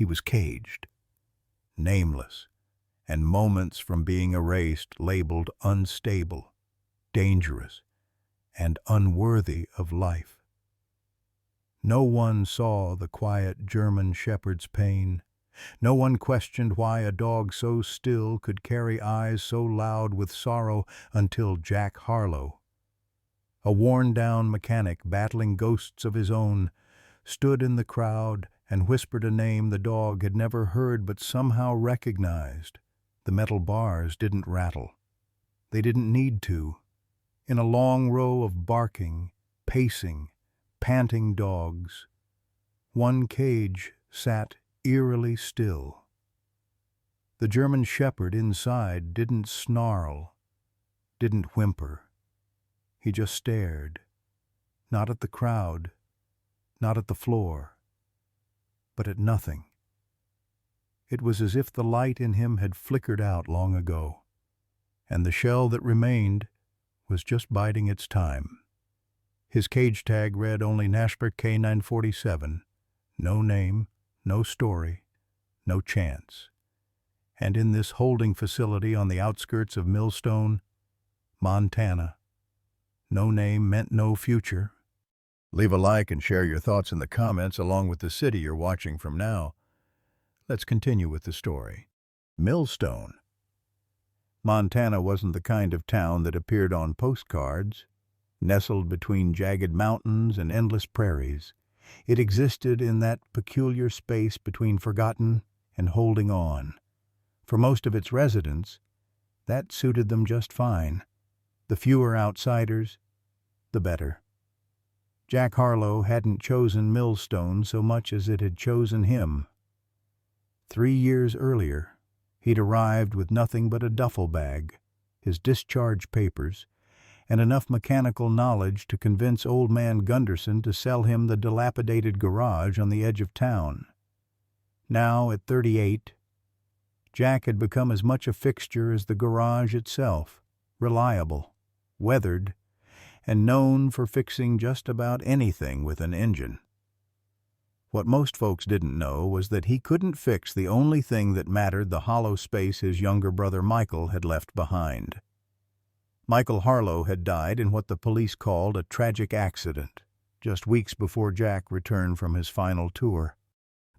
He was caged, nameless, and moments from being erased, labeled unstable, dangerous, and unworthy of life. No one saw the quiet German shepherd's pain. No one questioned why a dog so still could carry eyes so loud with sorrow until Jack Harlow, a worn-down mechanic battling ghosts of his own, stood in the crowd and whispered a name the dog had never heard but somehow recognized. The metal bars didn't rattle. They didn't need to. In a long row of barking, pacing, panting dogs, one cage sat eerily still. The German shepherd inside didn't snarl, didn't whimper. He just stared, not at the crowd, not at the floor, but at nothing. It was as if the light in him had flickered out long ago, and the shell that remained was just biding its time. His cage tag read only Nashper K947, no name, no story, no chance. And in this holding facility on the outskirts of Millstone, Montana, no name meant no future. Leave a like and share your thoughts in the comments along with the city you're watching from now. Let's continue with the story. Millstone. Montana wasn't the kind of town that appeared on postcards. Nestled between jagged mountains and endless prairies, it existed in that peculiar space between forgotten and holding on. For most of its residents, that suited them just fine. The fewer outsiders, the better. Jack Harlow hadn't chosen Millstone so much as it had chosen him. 3 years earlier, he'd arrived with nothing but a duffel bag, his discharge papers, and enough mechanical knowledge to convince old man Gunderson to sell him the dilapidated garage on the edge of town. Now, at 38, Jack had become as much a fixture as the garage itself, reliable, weathered, and known for fixing just about anything with an engine. What most folks didn't know was that he couldn't fix the only thing that mattered, the hollow space his younger brother Michael had left behind. Michael Harlow had died in what the police called a tragic accident, just weeks before Jack returned from his final tour.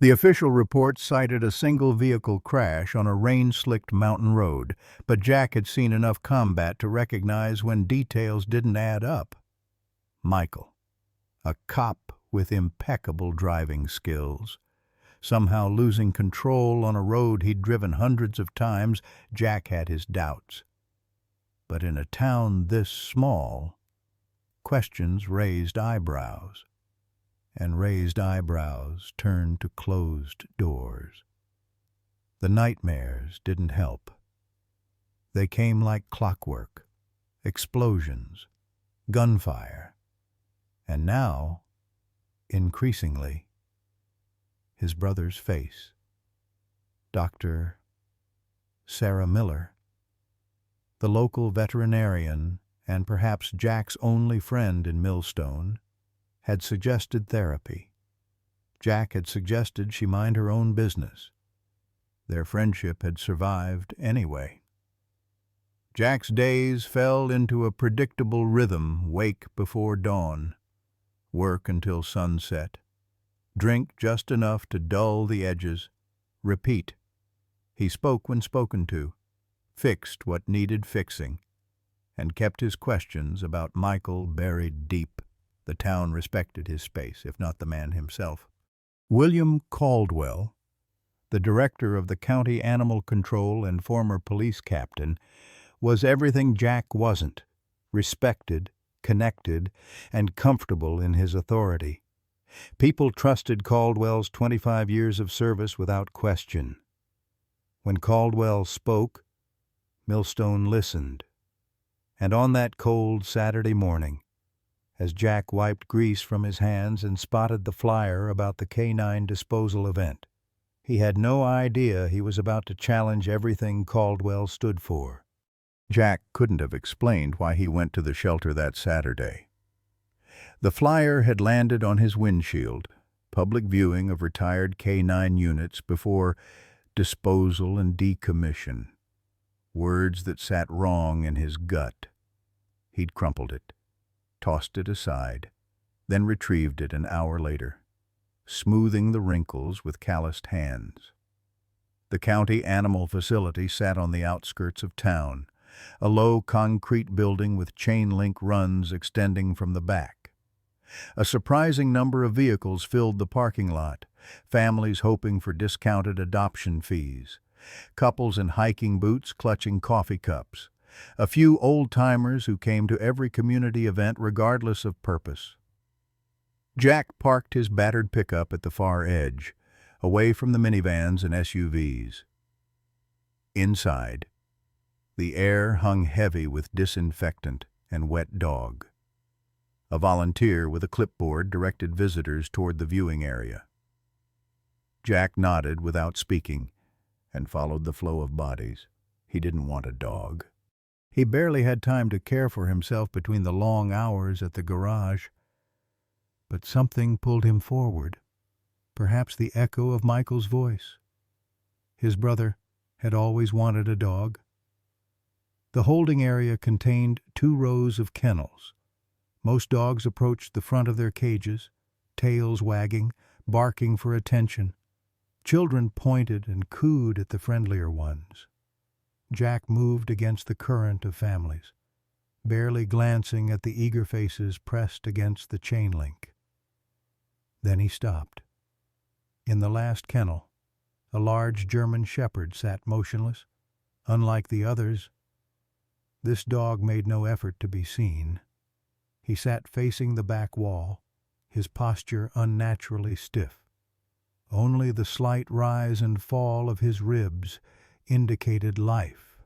The official report cited a single-vehicle crash on a rain-slicked mountain road, but Jack had seen enough combat to recognize when details didn't add up. Michael, a cop with impeccable driving skills, somehow losing control on a road he'd driven hundreds of times. Jack had his doubts. But in a town this small, questions raised eyebrows, and raised eyebrows turned to closed doors. The nightmares didn't help. They came like clockwork, explosions, gunfire, and now, increasingly, his brother's face. Dr. Sarah Miller, the local veterinarian and perhaps Jack's only friend in Millstone, had suggested therapy. Jack had suggested she mind her own business. Their friendship had survived anyway. Jack's days fell into a predictable rhythm: wake before dawn, work until sunset, drink just enough to dull the edges, repeat. He spoke when spoken to, fixed what needed fixing, and kept his questions about Michael buried deep. The town respected his space, if not the man himself. William Caldwell, the director of the county animal control and former police captain, was everything Jack wasn't: respected, connected, and comfortable in his authority. People trusted Caldwell's 25 years of service without question. When Caldwell spoke, Millstone listened. And on that cold Saturday morning, as Jack wiped grease from his hands and spotted the flyer about the K9 disposal event, he had no idea he was about to challenge everything Caldwell stood for. Jack couldn't have explained why he went to the shelter that Saturday. The flyer had landed on his windshield, public viewing of retired K9 units before disposal and decommission. Words that sat wrong in his gut. He'd crumpled it, tossed it aside, then retrieved it an hour later, smoothing the wrinkles with calloused hands. The county animal facility sat on the outskirts of town, a low concrete building with chain-link runs extending from the back. A surprising number of vehicles filled the parking lot, families hoping for discounted adoption fees, couples in hiking boots clutching coffee cups, a few old-timers who came to every community event regardless of purpose. Jack parked his battered pickup at the far edge, away from the minivans and SUVs. Inside, the air hung heavy with disinfectant and wet dog. A volunteer with a clipboard directed visitors toward the viewing area. Jack nodded without speaking and followed the flow of bodies. He didn't want a dog. He barely had time to care for himself between the long hours at the garage. But something pulled him forward, perhaps the echo of Michael's voice. His brother had always wanted a dog. The holding area contained 2 rows of kennels. Most dogs approached the front of their cages, tails wagging, barking for attention. Children pointed and cooed at the friendlier ones. Jack moved against the current of families, barely glancing at the eager faces pressed against the chain link. Then he stopped. In the last kennel, a large German shepherd sat motionless. Unlike the others, this dog made no effort to be seen. He sat facing the back wall, his posture unnaturally stiff. Only the slight rise and fall of his ribs indicated life.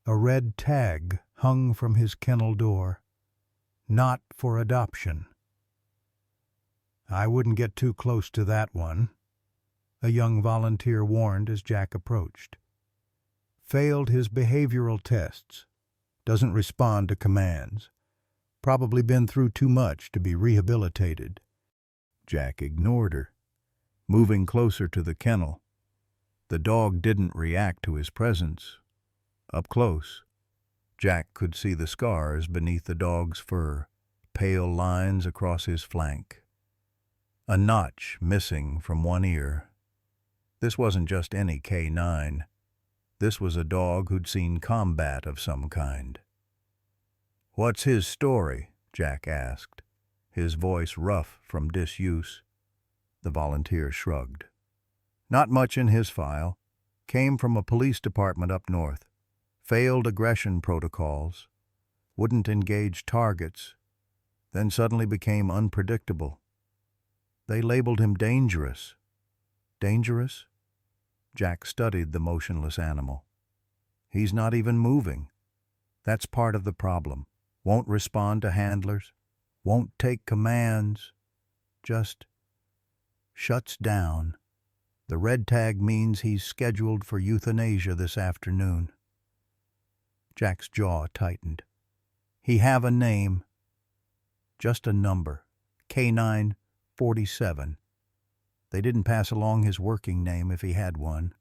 A red tag hung from his kennel door, "Not for adoption." "I wouldn't get too close to that one," a young volunteer warned as Jack approached. "Failed his behavioral tests. Doesn't respond to commands. Probably been through too much to be rehabilitated." Jack ignored her, moving closer to the kennel. The dog didn't react to his presence. Up close, Jack could see the scars beneath the dog's fur, pale lines across his flank. A notch missing from one ear. This wasn't just any K9. This was a dog who'd seen combat of some kind. "What's his story?" Jack asked, his voice rough from disuse. The volunteer shrugged. "Not much in his file. Came from a police department up north. Failed aggression protocols. Wouldn't engage targets. Then suddenly became unpredictable. They labeled him dangerous." "Dangerous?" Jack studied the motionless animal. "He's not even moving. That's part of the problem. Won't respond to handlers. Won't take commands. Just shuts down. The red tag means he's scheduled for euthanasia this afternoon." Jack's jaw tightened. "He have a name?" "Just a number. K9 47. They didn't pass along his working name if he had one."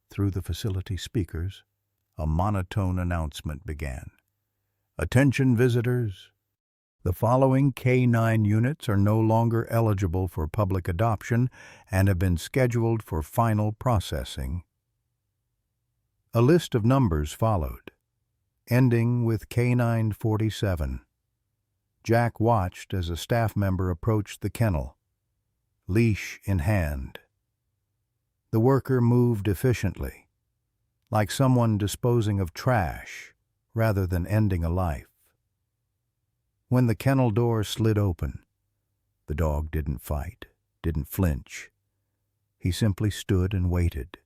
Through the facility speakers, a monotone announcement began. "Attention visitors. The following K9 units are no longer eligible for public adoption and have been scheduled for final processing." A list of numbers followed, ending with K9 47. Jack watched as a staff member approached the kennel, leash in hand. The worker moved efficiently, like someone disposing of trash rather than ending a life. When the kennel door slid open, the dog didn't fight, didn't flinch. He simply stood and waited.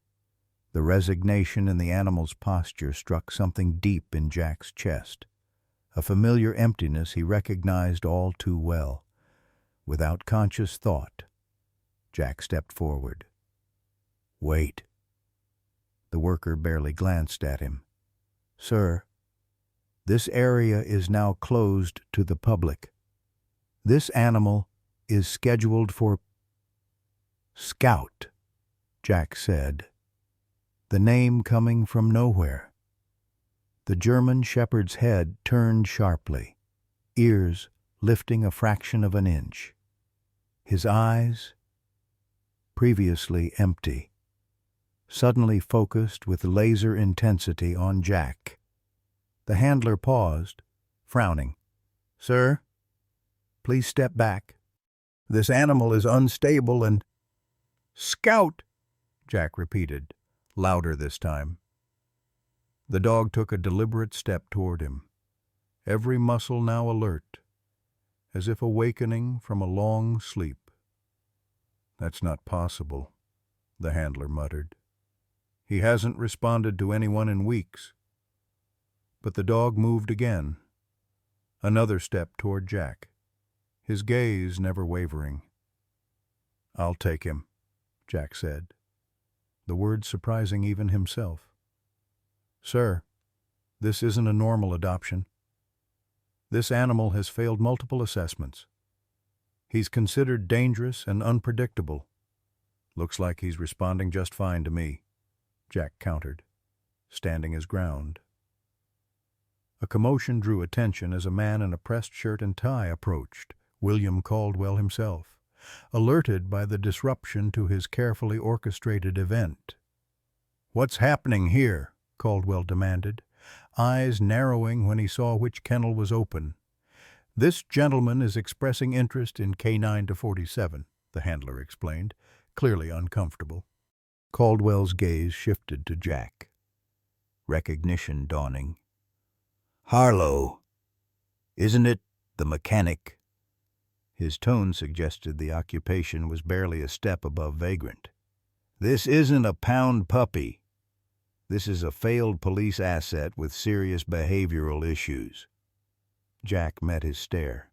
The resignation in the animal's posture struck something deep in Jack's chest, a familiar emptiness he recognized all too well. Without conscious thought, Jack stepped forward. "Wait." The worker barely glanced at him. "Sir, this area is now closed to the public. This animal is scheduled for Scout, Jack said, the name coming from nowhere. The German shepherd's head turned sharply, ears lifting a fraction of an inch. His eyes, previously empty, suddenly focused with laser intensity on Jack. The handler paused, frowning. "Sir, please step back. This animal is unstable and—" "Scout!" Jack repeated, louder this time. The dog took a deliberate step toward him, every muscle now alert, as if awakening from a long sleep. "That's not possible," the handler muttered. "He hasn't responded to anyone in weeks." But the dog moved again, another step toward Jack, his gaze never wavering. "I'll take him," Jack said, the words surprising even himself. "Sir, this isn't a normal adoption. This animal has failed multiple assessments. He's considered dangerous and unpredictable." "Looks like he's responding just fine to me," Jack countered, standing his ground. A commotion drew attention as a man in a pressed shirt and tie approached, William Caldwell himself, alerted by the disruption to his carefully orchestrated event. "What's happening here?" Caldwell demanded, eyes narrowing when he saw which kennel was open. "This gentleman is expressing interest in K9 to 47, the handler explained, clearly uncomfortable. Caldwell's gaze shifted to Jack, recognition dawning. "Harlow, isn't it, the mechanic?" His tone suggested the occupation was barely a step above vagrant. "This isn't a pound puppy. This is a failed police asset with serious behavioral issues." Jack met his stare.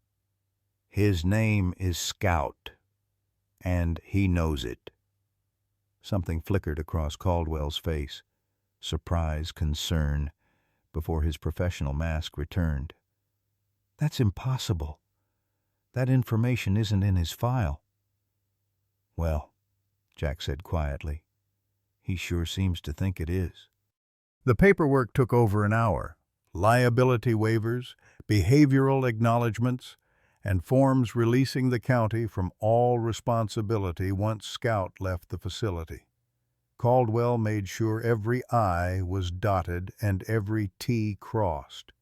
"His name is Scout, and he knows it." Something flickered across Caldwell's face, surprise, concern, before his professional mask returned. "That's impossible. That information isn't in his file." "Well," Jack said quietly, "he sure seems to think it is." The paperwork took over an hour. Liability waivers, behavioral acknowledgments, and forms releasing the county from all responsibility once Scout left the facility. Caldwell made sure every I was dotted and every T crossed,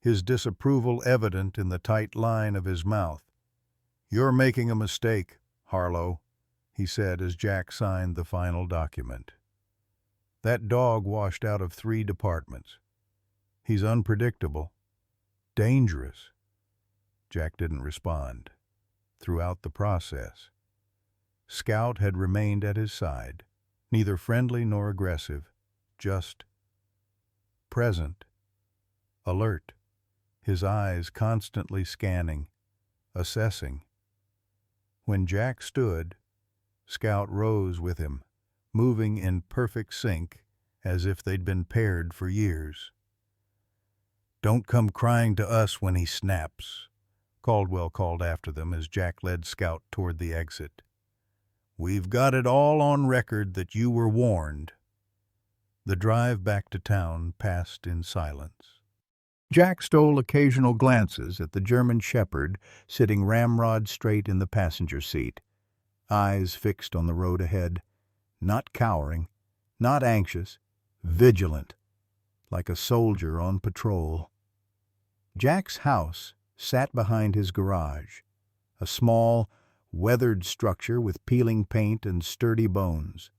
his disapproval evident in the tight line of his mouth. "You're making a mistake, Harlow," he said as Jack signed the final document. "That dog washed out of 3 departments. He's unpredictable, dangerous." Jack didn't respond. Throughout the process, Scout had remained at his side, neither friendly nor aggressive, just present, alert, his eyes constantly scanning, assessing. When Jack stood, Scout rose with him, moving in perfect sync, as if they'd been paired for years. "Don't come crying to us when he snaps," Caldwell called after them as Jack led Scout toward the exit. "We've got it all on record that you were warned." The drive back to town passed in silence. Jack stole occasional glances at the German shepherd sitting ramrod straight in the passenger seat, eyes fixed on the road ahead, not cowering, not anxious, vigilant, like a soldier on patrol. Jack's house sat behind his garage, a small, weathered structure with peeling paint and sturdy bones.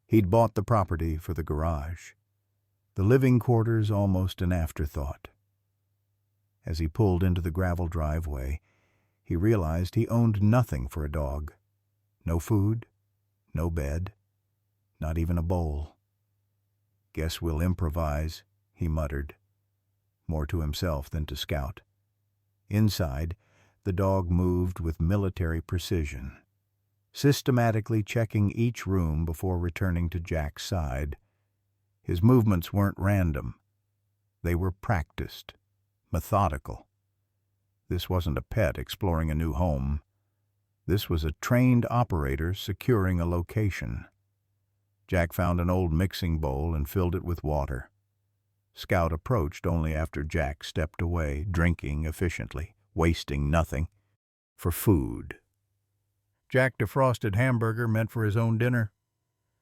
He'd bought the property for the garage, the living quarters almost an afterthought. As he pulled into the gravel driveway, he realized he owned nothing for a dog. No food, no bed, not even a bowl. "Guess we'll improvise," he muttered, more to himself than to Scout. Inside, the dog moved with military precision, systematically checking each room before returning to Jack's side. His movements weren't random. They were practiced, methodical. This wasn't a pet exploring a new home. This was a trained operator securing a location. Jack found an old mixing bowl and filled it with water. Scout approached only after Jack stepped away, drinking efficiently, wasting nothing, for food. Jack defrosted hamburger meant for his own dinner.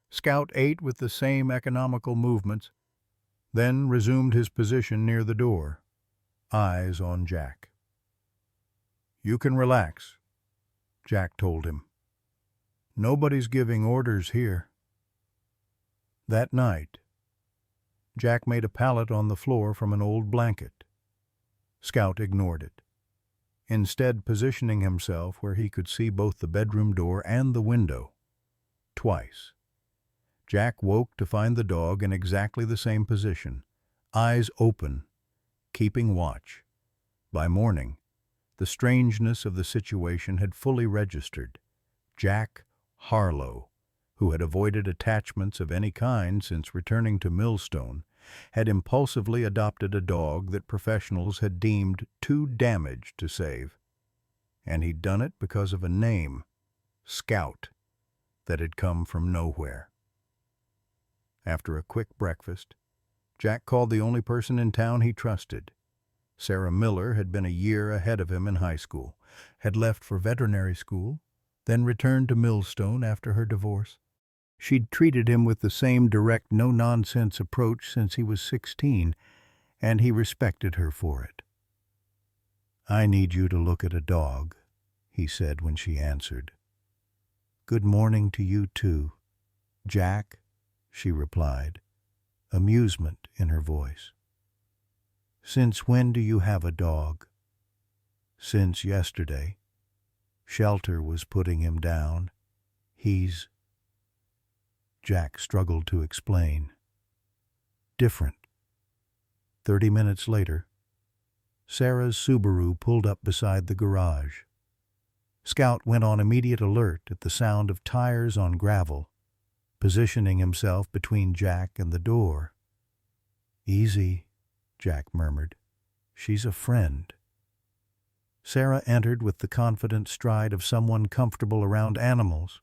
Scout ate with the same economical movements, then resumed his position near the door, eyes on Jack. "You can relax," Jack told him. "Nobody's giving orders here." That night, Jack made a pallet on the floor from an old blanket. Scout ignored it, instead positioning himself where he could see both the bedroom door and the window. Twice. Jack woke to find the dog in exactly the same position, eyes open, keeping watch. By morning, the strangeness of the situation had fully registered. Jack Harlow, who had avoided attachments of any kind since returning to Millstone, had impulsively adopted a dog that professionals had deemed too damaged to save. And he'd done it because of a name, Scout, that had come from nowhere. After a quick breakfast, Jack called the only person in town he trusted. Sarah Miller had been a year ahead of him in high school, had left for veterinary school, then returned to Millstone after her divorce. She'd treated him with the same direct, no-nonsense approach since he was 16, and he respected her for it. "I need you to look at a dog," he said when she answered. "Good morning to you, too, Jack," she replied, amusement in her voice. "Since when do you have a dog?" "Since yesterday. Shelter was putting him down. He's—" Jack struggled to explain. "Different." 30 minutes later, Sarah's Subaru pulled up beside the garage. Scout went on immediate alert at the sound of tires on gravel, positioning himself between Jack and the door. "Easy," Jack murmured. "She's a friend." Sarah entered with the confident stride of someone comfortable around animals.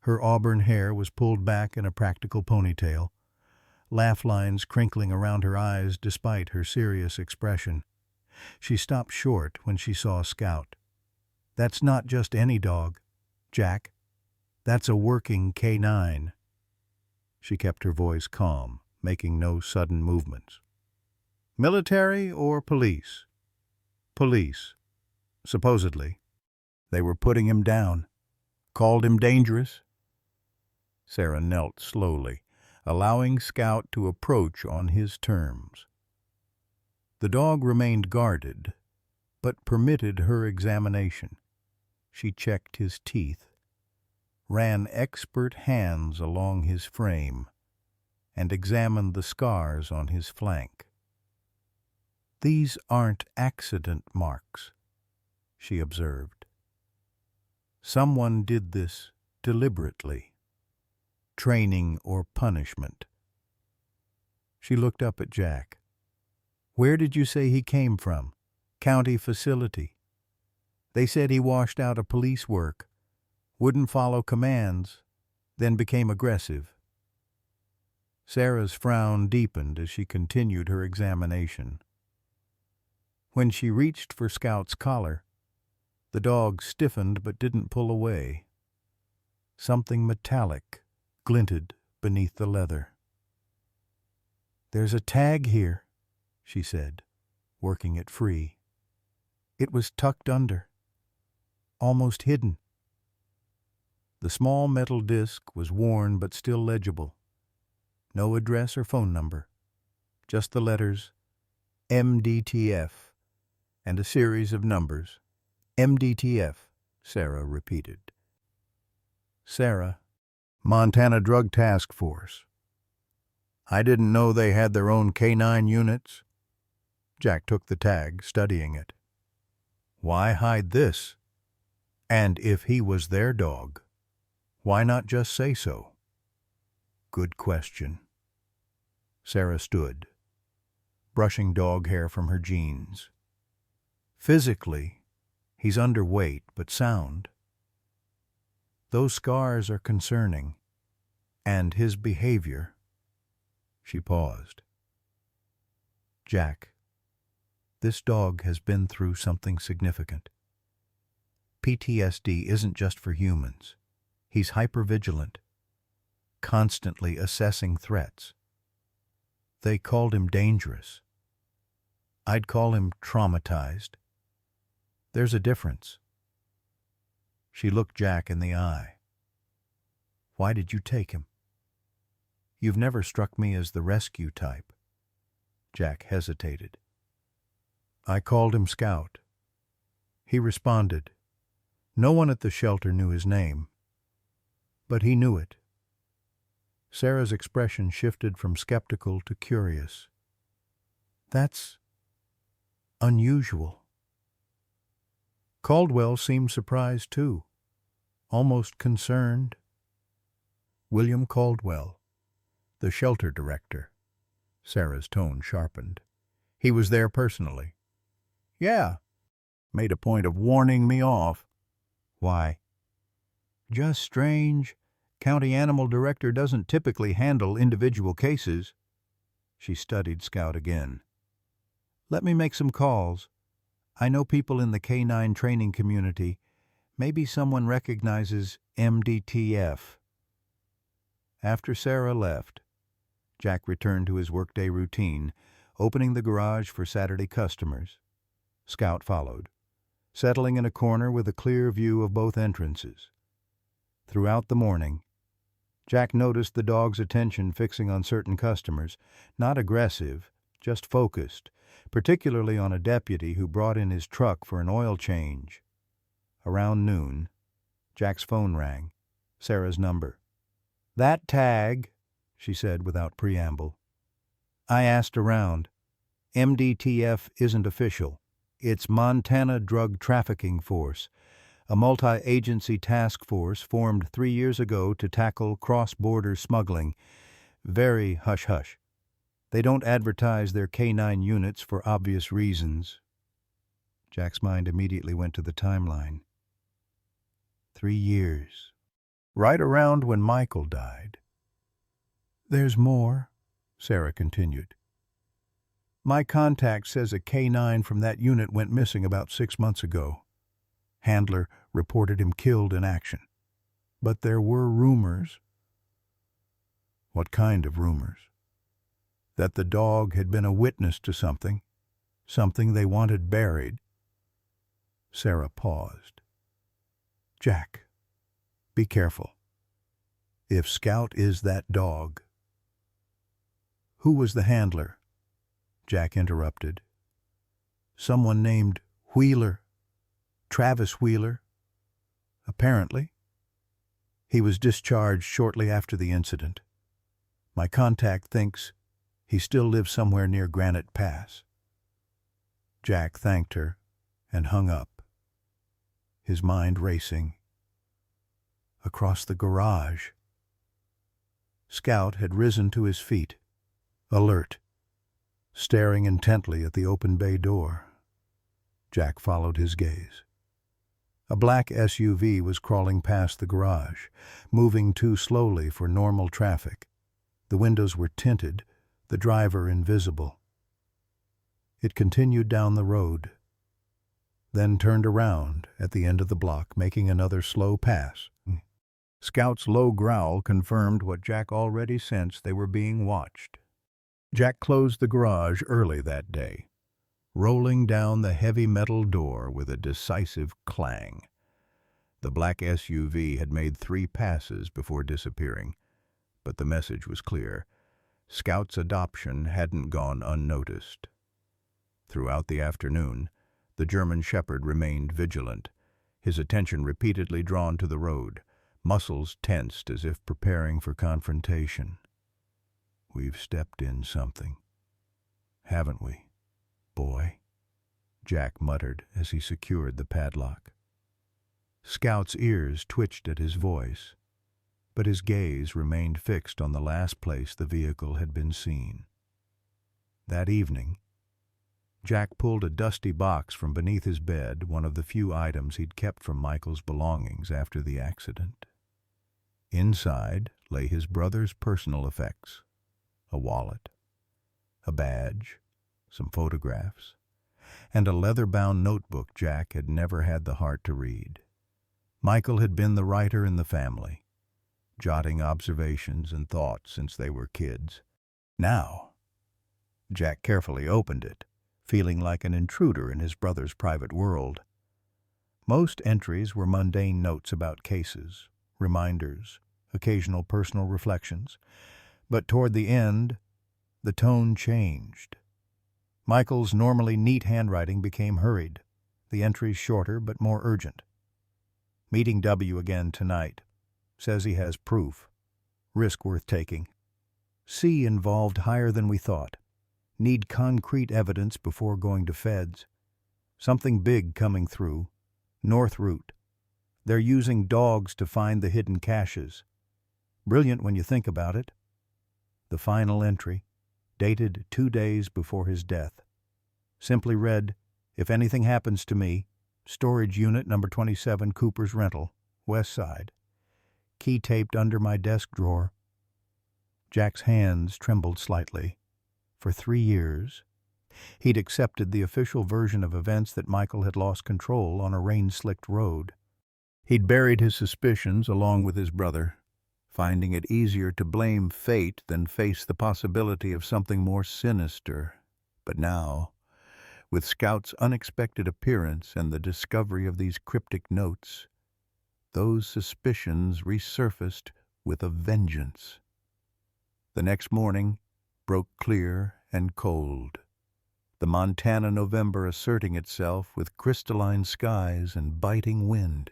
Her auburn hair was pulled back in a practical ponytail, laugh lines crinkling around her eyes despite her serious expression. She stopped short when she saw Scout. "That's not just any dog, Jack. That's a working K9. She kept her voice calm, making no sudden movements. "Military or police?" "Police, supposedly. They were putting him down. Called him dangerous." Sarah knelt slowly, allowing Scout to approach on his terms. The dog remained guarded, but permitted her examination. She checked his teeth, ran expert hands along his frame, and examined the scars on his flank. "These aren't accident marks," she observed. "Someone did this deliberately. Training or punishment." She looked up at Jack. "Where did you say he came from? County facility. They said he washed out of police work, wouldn't follow commands, then became aggressive." Sarah's frown deepened as she continued her examination. When she reached for Scout's collar, the dog stiffened but didn't pull away. Something metallic glinted beneath the leather. "There's a tag here," she said, working it free. "It was tucked under, almost hidden." The small metal disc was worn but still legible. No address or phone number, just the letters MDTF and a series of numbers. "MDTF," Sarah repeated. "Sarah, Montana Drug Task Force. I didn't know they had their own K9 units." Jack took the tag, studying it. Why hide this? And if he was their dog, why not just say so? Good question. Sarah stood, brushing dog hair from her jeans. Physically, he's underweight but sound. Those scars are concerning. And his behavior. She paused. Jack, this dog has been through something significant. PTSD isn't just for humans. He's hypervigilant, constantly assessing threats. They called him dangerous. I'd call him traumatized. There's a difference. She looked Jack in the eye. Why did you take him? You've never struck me as the rescue type. Jack hesitated. I called him Scout. He responded. No one at the shelter knew his name, but he knew it. Sarah's expression shifted from skeptical to curious. That's unusual. Caldwell seemed surprised too, almost concerned. William Caldwell, the shelter director. Sarah's tone sharpened. He was there personally. Yeah. Made a point of warning me off. Why? Just strange. County animal director doesn't typically handle individual cases. She studied Scout again. Let me make some calls. I know people in the K9 training community. Maybe someone recognizes MDTF. After Sarah left, Jack returned to his workday routine, opening the garage for Saturday customers. Scout followed, settling in a corner with a clear view of both entrances. Throughout the morning, Jack noticed the dog's attention fixing on certain customers, not aggressive, just focused, particularly on a deputy who brought in his truck for an oil change. Around noon, Jack's phone rang, Sarah's number. That tag, she said without preamble. I asked around. MDTF isn't official. It's Montana Drug Trafficking Force, a multi-agency task force formed 3 years ago to tackle cross-border smuggling. Very hush-hush. They don't advertise their K9 units for obvious reasons. Jack's mind immediately went to the timeline. 3 years. Right around when Michael died. There's more, Sarah continued. My contact says a K9 from that unit went missing about 6 months ago. Handler reported him killed in action. But there were rumors. What kind of rumors? That the dog had been a witness to something they wanted buried. Sarah paused. Jack, be careful. If Scout is that dog. Who was the handler? Jack interrupted. Someone named Wheeler. Travis Wheeler. Apparently. He was discharged shortly after the incident. My contact thinks he still lives somewhere near Granite Pass. Jack thanked her and hung up, his mind racing. Across the garage. Scout had risen to his feet, alert, staring intently at the open bay door. Jack followed his gaze. A black SUV was crawling past the garage, moving too slowly for normal traffic. The windows were tinted, the driver invisible. It continued down the road, then turned around at the end of the block, making another slow pass. Scout's low growl confirmed what Jack already sensed: they were being watched. Jack closed the garage early that day, rolling down the heavy metal door with a decisive clang. The black SUV had made 3 passes before disappearing, but the message was clear. Scout's adoption hadn't gone unnoticed. Throughout the afternoon, the German Shepherd remained vigilant, his attention repeatedly drawn to the road, muscles tensed as if preparing for confrontation. We've stepped in something, haven't we, boy? Jack muttered as he secured the padlock. Scout's ears twitched at his voice, but his gaze remained fixed on the last place the vehicle had been seen. That evening, Jack pulled a dusty box from beneath his bed, one of the few items he'd kept from Michael's belongings after the accident. Inside lay his brother's personal effects, a wallet, a badge, some photographs, and a leather-bound notebook Jack had never had the heart to read. Michael had been the writer in the family, jotting observations and thoughts since they were kids. Now, Jack carefully opened it, feeling like an intruder in his brother's private world. Most entries were mundane notes about cases, reminders, occasional personal reflections, but toward the end, the tone changed. Michael's normally neat handwriting became hurried, the entries shorter but more urgent. Meeting W again tonight. Says he has proof. Risk worth taking. C involved higher than we thought. Need concrete evidence before going to feds. Something big coming through. North route. They're using dogs to find the hidden caches. Brilliant when you think about it. The final entry, dated 2 days before his death, simply read, "If anything happens to me, storage unit number 27, Cooper's Rental, West Side. Key taped under my desk drawer." Jack's hands trembled slightly. For 3 years, he'd accepted the official version of events that Michael had lost control on a rain-slicked road. He'd buried his suspicions along with his brother, finding it easier to blame fate than face the possibility of something more sinister. But now, with Scout's unexpected appearance and the discovery of these cryptic notes, those suspicions resurfaced with a vengeance. The next morning broke clear and cold, the Montana November asserting itself with crystalline skies and biting wind.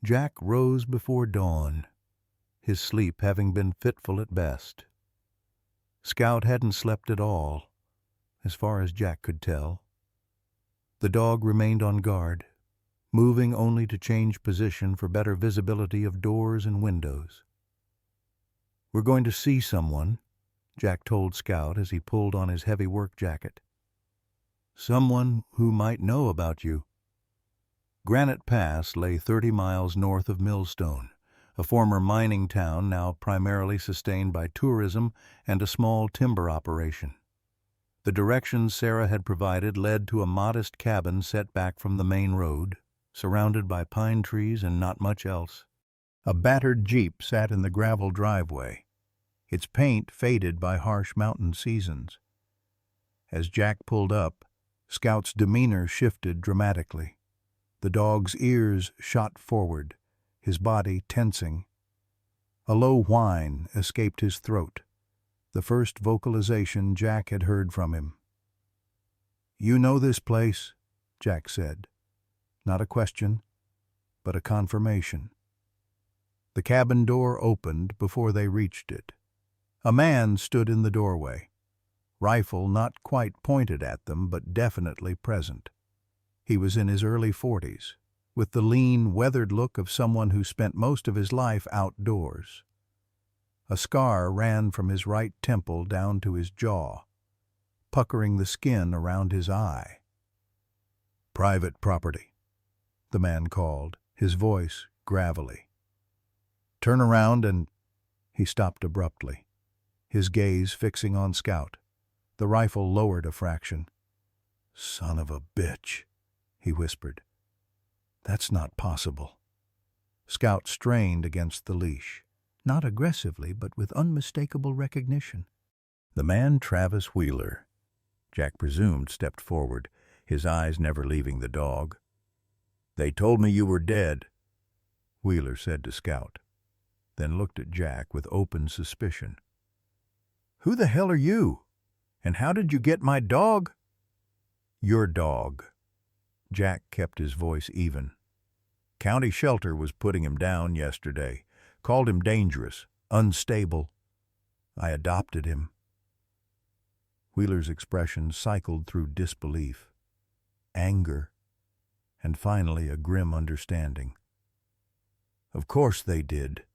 Jack rose before dawn, his sleep having been fitful at best. Scout hadn't slept at all, as far as Jack could tell. The dog remained on guard, moving only to change position for better visibility of doors and windows. "We're going to see someone," Jack told Scout as he pulled on his heavy work jacket. "Someone who might know about you." Granite Pass lay 30 miles north of Millstone, a former mining town now primarily sustained by tourism and a small timber operation. The directions Sarah had provided led to a modest cabin set back from the main road, surrounded by pine trees and not much else. A battered Jeep sat in the gravel driveway, its paint faded by harsh mountain seasons. As Jack pulled up, Scout's demeanor shifted dramatically. The dog's ears shot forward, his body tensing. A low whine escaped his throat, the first vocalization Jack had heard from him. "You know this place," Jack said. Not a question, but a confirmation. The cabin door opened before they reached it. A man stood in the doorway, rifle not quite pointed at them, but definitely present. He was in his early 40s, with the lean, weathered look of someone who spent most of his life outdoors. A scar ran from his right temple down to his jaw, puckering the skin around his eye. "Private property," the man called, his voice gravelly. "Turn around and—" He stopped abruptly, his gaze fixing on Scout. The rifle lowered a fraction. "Son of a bitch," he whispered. "That's not possible." Scout strained against the leash, not aggressively, but with unmistakable recognition. The man Travis Wheeler, Jack presumed, stepped forward, his eyes never leaving the dog. "They told me you were dead," Wheeler said to Scout, then looked at Jack with open suspicion. "Who the hell are you? And how did you get my dog?" "Your dog." Jack kept his voice even. "County shelter was putting him down yesterday. Called him dangerous, unstable. I adopted him." Wheeler's expression cycled through disbelief, anger, and finally a grim understanding. "Of course they did.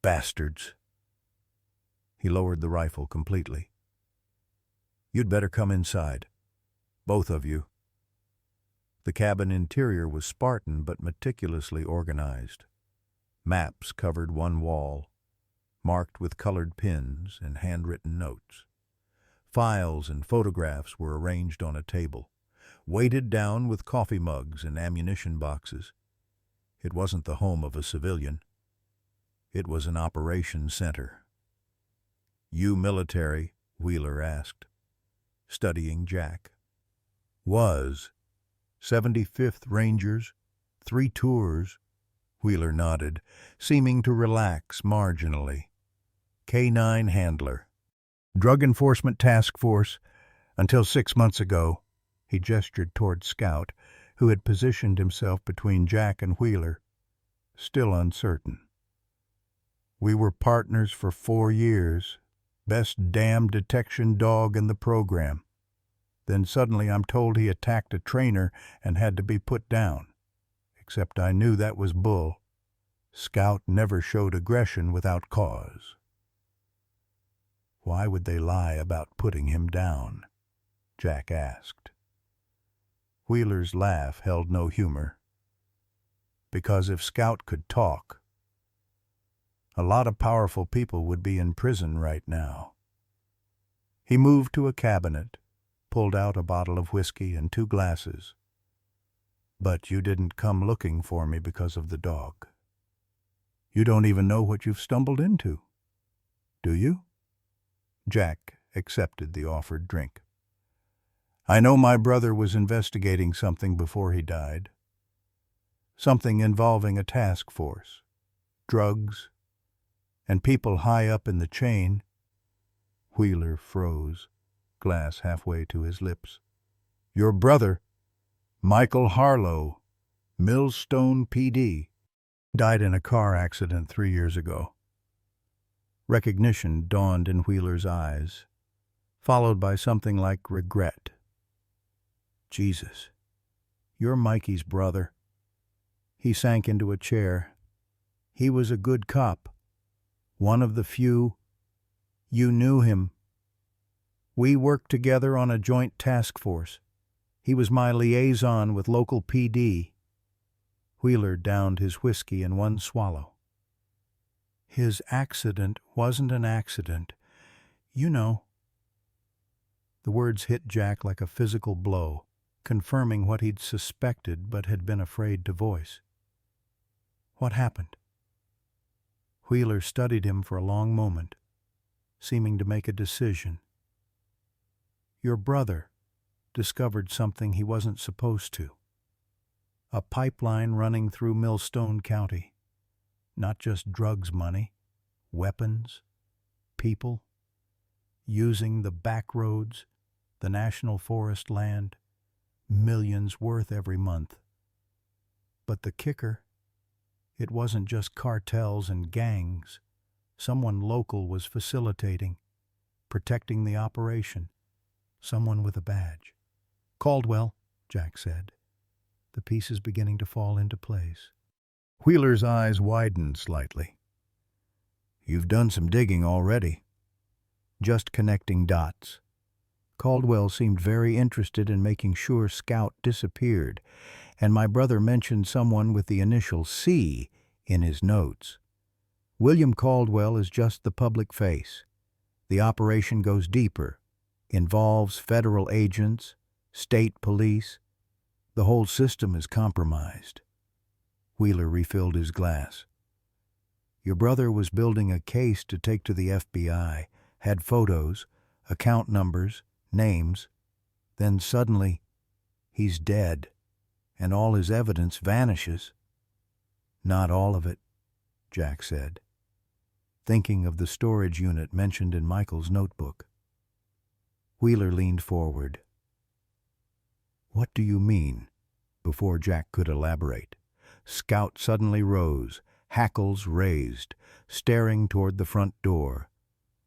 Bastards." He lowered the rifle completely. "You'd better come inside. Both of you." The cabin interior was Spartan but meticulously organized. Maps covered one wall, marked with colored pins and handwritten notes. Files and photographs were arranged on a table, weighted down with coffee mugs and ammunition boxes. It wasn't the home of a civilian. It was an operation center. "You military?" Wheeler asked, studying Jack. "Was. 75th Rangers, 3 tours." Wheeler nodded, seeming to relax marginally. "K9 handler. Drug Enforcement Task Force, until 6 months ago." He gestured toward Scout, who had positioned himself between Jack and Wheeler, still uncertain. "We were partners for 4 years. Best damn detection dog in the program. Then suddenly I'm told he attacked a trainer and had to be put down. Except I knew that was bull. Scout never showed aggression without cause." "Why would they lie about putting him down?" Jack asked. Wheeler's laugh held no humor. "Because if Scout could talk, a lot of powerful people would be in prison right now." He moved to a cabinet, pulled out a bottle of whiskey and 2 glasses. "But you didn't come looking for me because of the dog. You don't even know what you've stumbled into, do you?" Jack accepted the offered drink. "I know my brother was investigating something before he died. Something involving a task force, drugs, and people high up in the chain." Wheeler froze, glass halfway to his lips. "Your brother, Michael Harlow, Millstone PD, died in a car accident 3 years ago." Recognition dawned in Wheeler's eyes, followed by something like regret. "Jesus, you're Mikey's brother." He sank into a chair. "He was a good cop. One of the few. You knew him. We worked together on a joint task force. He was my liaison with local PD." Wheeler downed his whiskey in one swallow. "His accident wasn't an accident. You know." The words hit Jack like a physical blow, confirming what he'd suspected but had been afraid to voice. "What happened?" Wheeler studied him for a long moment, seeming to make a decision. "Your brother discovered something he wasn't supposed to. A pipeline running through Millstone County. Not just drugs money, weapons, people, using the back roads, the national forest land, millions worth every month. But the kicker, it wasn't just cartels and gangs. Someone local was facilitating, protecting the operation. Someone with a badge." "Caldwell," Jack said, the pieces beginning to fall into place. Wheeler's eyes widened slightly. "You've done some digging already." "Just connecting dots." Caldwell seemed very interested in making sure Scout disappeared, and my brother mentioned someone with the initial C in his notes. William Caldwell is just the public face. The operation goes deeper, involves federal agents, state police. The whole system is compromised." Wheeler refilled his glass. "Your brother was building a case to take to the FBI, had photos, account numbers, names. Then suddenly, he's dead, and all his evidence vanishes." "Not all of it," Jack said, thinking of the storage unit mentioned in Michael's notebook. Wheeler leaned forward. "What do you mean?" Before Jack could elaborate, Scout suddenly rose, hackles raised, staring toward the front door.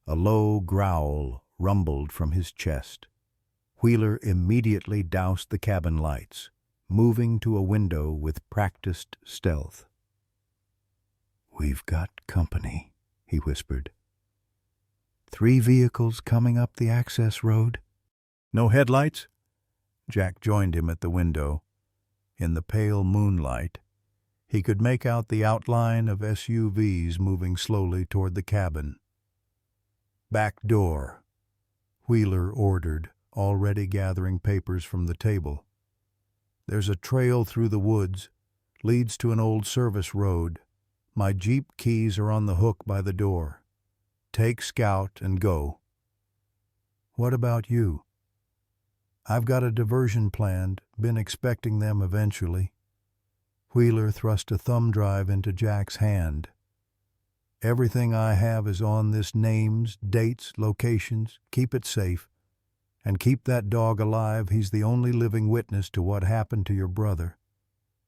A low growl rumbled from his chest. Wheeler immediately doused the cabin lights, moving to a window with practiced stealth. "We've got company," he whispered. 3 vehicles coming up the access road." "No headlights?" Jack joined him at the window. In the pale moonlight, He could make out the outline of SUVs moving slowly toward the cabin. "Back door," Wheeler ordered, already gathering papers from the table. "There's a trail through the woods, leads to an old service road. My Jeep keys are on the hook by the door. Take Scout and go." "What about you?" "I've got a diversion planned, been expecting them eventually." Wheeler thrust a thumb drive into Jack's hand. "Everything I have is on this: names, dates, locations. Keep it safe. And keep that dog alive. He's the only living witness to what happened to your brother."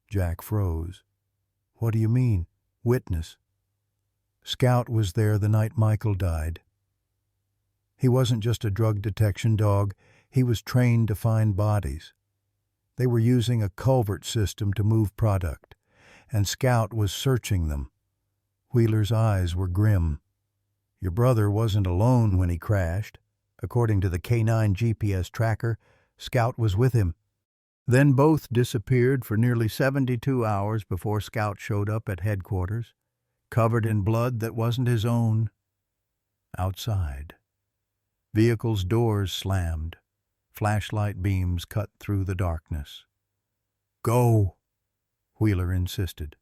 Jack froze. "What do you mean, witness?" "Scout was there the night Michael died. He wasn't just a drug detection dog. He was trained to find bodies. They were using a culvert system to move product, and Scout was searching them." Wheeler's eyes were grim. "Your brother wasn't alone when he crashed. According to the K9 GPS tracker, Scout was with him. Then both disappeared for nearly 72 hours before Scout showed up at headquarters, covered in blood that wasn't his own." Outside, vehicles' doors slammed. Flashlight beams cut through the darkness. "Go," Wheeler insisted.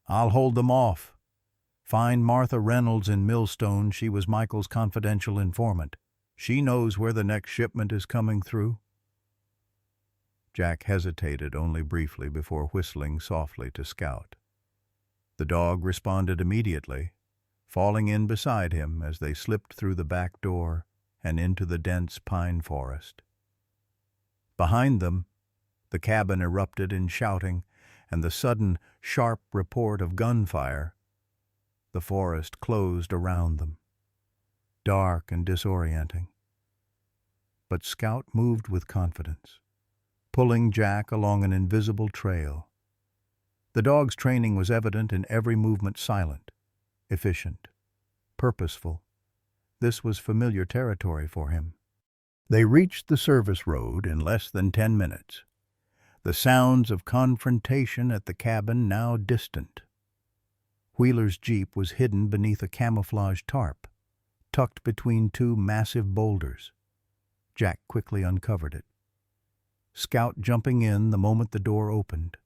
"I'll hold them off. Find Martha Reynolds in Millstone. She was Michael's confidential informant. She knows where the next shipment is coming through." Jack hesitated only briefly before whistling softly to Scout. The dog responded immediately, falling in beside him as they slipped through the back door and into the dense pine forest. Behind them, the cabin erupted in shouting and the sudden, sharp report of gunfire. The forest closed around them, dark and disorienting. But Scout moved with confidence, pulling Jack along an invisible trail. The dog's training was evident in every movement: silent, efficient, purposeful. This was familiar territory for him. They reached the service road in less than 10 minutes, the sounds of confrontation at the cabin now distant. Wheeler's Jeep was hidden beneath a camouflage tarp, tucked between two massive boulders. Jack quickly uncovered it, Scout jumping in the moment the door opened.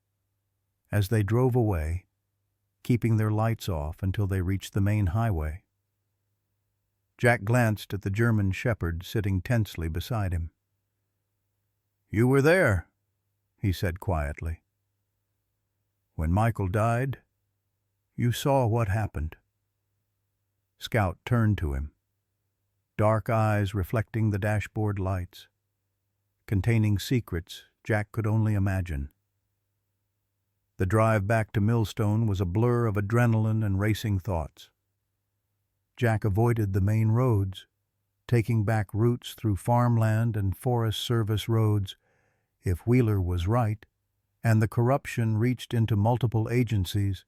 As they drove away, keeping their lights off until they reached the main highway, Jack glanced at the German shepherd sitting tensely beside him. "You were there," he said quietly. "When Michael died, you saw what happened." Scout turned to him, dark eyes reflecting the dashboard lights, containing secrets Jack could only imagine. The drive back to Millstone was a blur of adrenaline and racing thoughts. Jack avoided the main roads, taking back routes through farmland and Forest Service roads. If Wheeler was right, and the corruption reached into multiple agencies,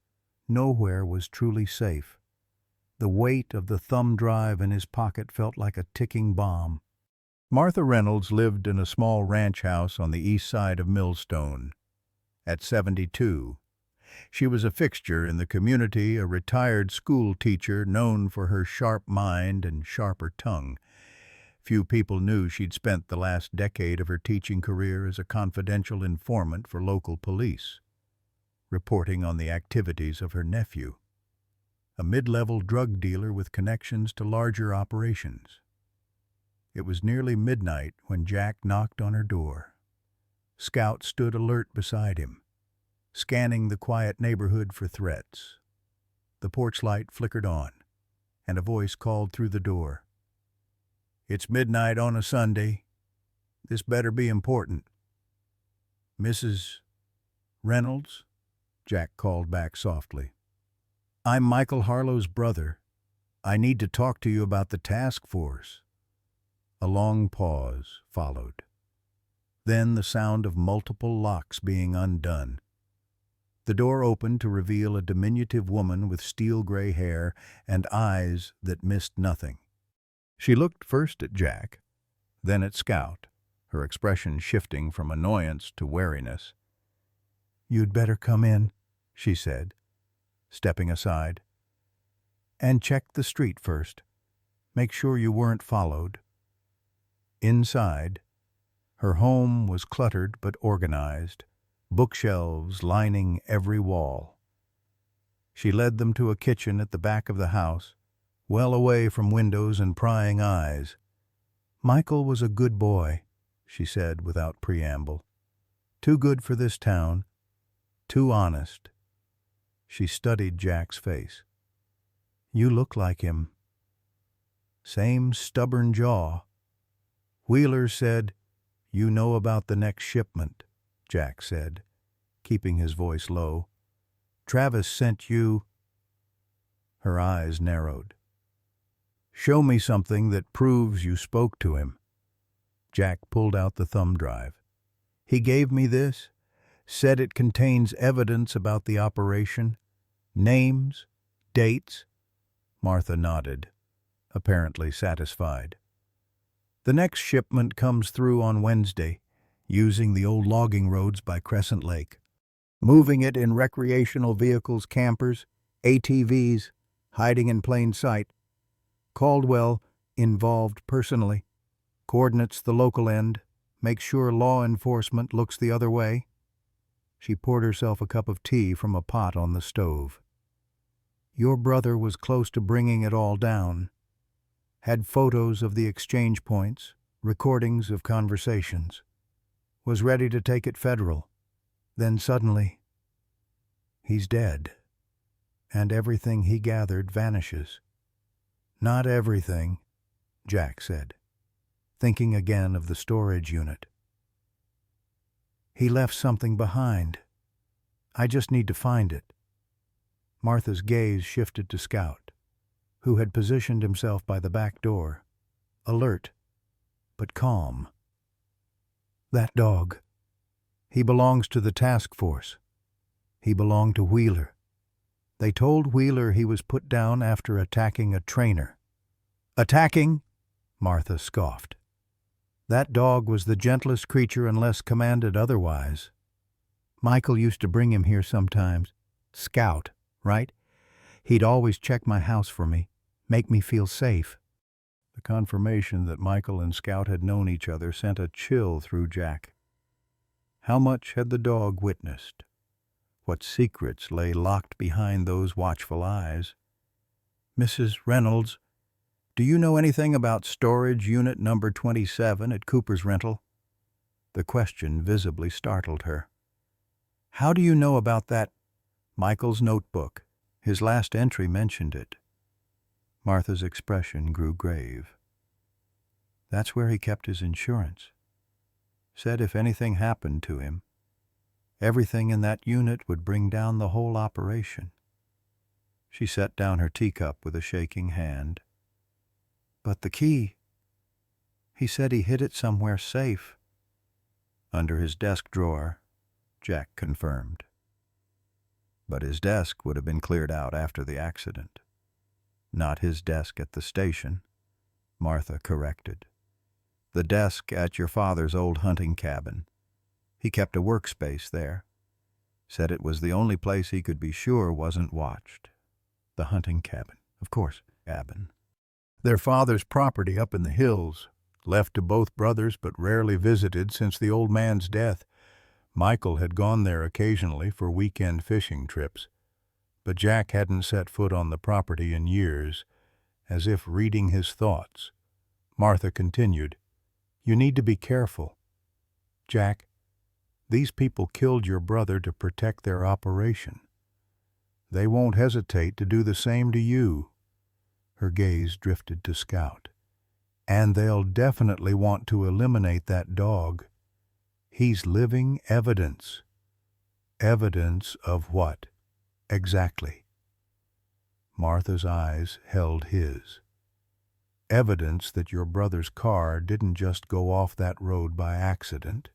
nowhere was truly safe. The weight of the thumb drive in his pocket felt like a ticking bomb. Martha Reynolds lived in a small ranch house on the east side of Millstone. At 72, she was a fixture in the community, a retired school teacher known for her sharp mind and sharper tongue. Few people knew she'd spent the last decade of her teaching career as a confidential informant for local police, reporting on the activities of her nephew, a mid-level drug dealer with connections to larger operations. It was nearly midnight when Jack knocked on her door. Scout stood alert beside him, scanning the quiet neighborhood for threats. The porch light flickered on, and a voice called through the door. "It's midnight on a Sunday. This better be important." "Mrs. Reynolds?" Jack called back softly. "I'm Michael Harlow's brother. I need to talk to you about the task force." A long pause followed. Then the sound of multiple locks being undone. The door opened to reveal a diminutive woman with steel-gray hair and eyes that missed nothing. She looked first at Jack, then at Scout, her expression shifting from annoyance to wariness. "You'd better come in," she said, stepping aside. "And check the street first. Make sure you weren't followed." Inside, her home was cluttered but organized, bookshelves lining every wall. She led them to a kitchen at the back of the house, well away from windows and prying eyes. "Michael was a good boy," she said without preamble. "Too good for this town. Too honest." She studied Jack's face. "You look like him. Same stubborn jaw." "Wheeler said, 'You know about the next shipment,'" Jack said, keeping his voice low. "Travis sent you—" Her eyes narrowed. "Show me something that proves you spoke to him." Jack pulled out the thumb drive. "He gave me this, said it contains evidence about the operation, names, dates." Martha nodded, apparently satisfied. "The next shipment comes through on Wednesday, using the old logging roads by Crescent Lake. Moving it in recreational vehicles, campers, ATVs, hiding in plain sight. Caldwell involved personally. Coordinates the local end, makes sure law enforcement looks the other way." She poured herself a cup of tea from a pot on the stove. "Your brother was close to bringing it all down. Had photos of the exchange points, recordings of conversations. Was ready to take it federal. Then suddenly, he's dead. And everything he gathered vanishes." "Not everything," Jack said, thinking again of the storage unit. "He left something behind. I just need to find it." Martha's gaze shifted to Scout, who had positioned himself by the back door, alert but calm. "That dog. He belongs to the task force. He belonged to Wheeler. They told Wheeler he was put down after attacking a trainer." "Attacking?" Martha scoffed. "That dog was the gentlest creature unless commanded otherwise. Michael used to bring him here sometimes. Scout, right? He'd always check my house for me, make me feel safe." The confirmation that Michael and Scout had known each other sent a chill through Jack. How much had the dog witnessed? What secrets lay locked behind those watchful eyes? "Mrs. Reynolds, do you know anything about storage unit number 27 at Cooper's rental?" The question visibly startled her. "How do you know about that?" "Michael's notebook. His last entry mentioned it." Martha's expression grew grave. "That's where he kept his insurance. Said if anything happened to him, everything in that unit would bring down the whole operation." She set down her teacup with a shaking hand. "But the key, he said he hid it somewhere safe." "Under his desk drawer," Jack confirmed. But his desk would have been cleared out after the accident. "Not his desk at the station," Martha corrected. "The desk at your father's old hunting cabin. He kept a workspace there. Said it was the only place he could be sure wasn't watched." The hunting cabin, of course, cabin. Their father's property up in the hills, left to both brothers but rarely visited since the old man's death. Michael had gone there occasionally for weekend fishing trips, but Jack hadn't set foot on the property in years, as if reading his thoughts. Martha continued, "You need to be careful. Jack, these people killed your brother to protect their operation. They won't hesitate to do the same to you." Her gaze drifted to Scout. "And they'll definitely want to eliminate that dog. He's living evidence." "Evidence of what, exactly?" Martha's eyes held his. "Evidence that your brother's car didn't just go off that road by accident.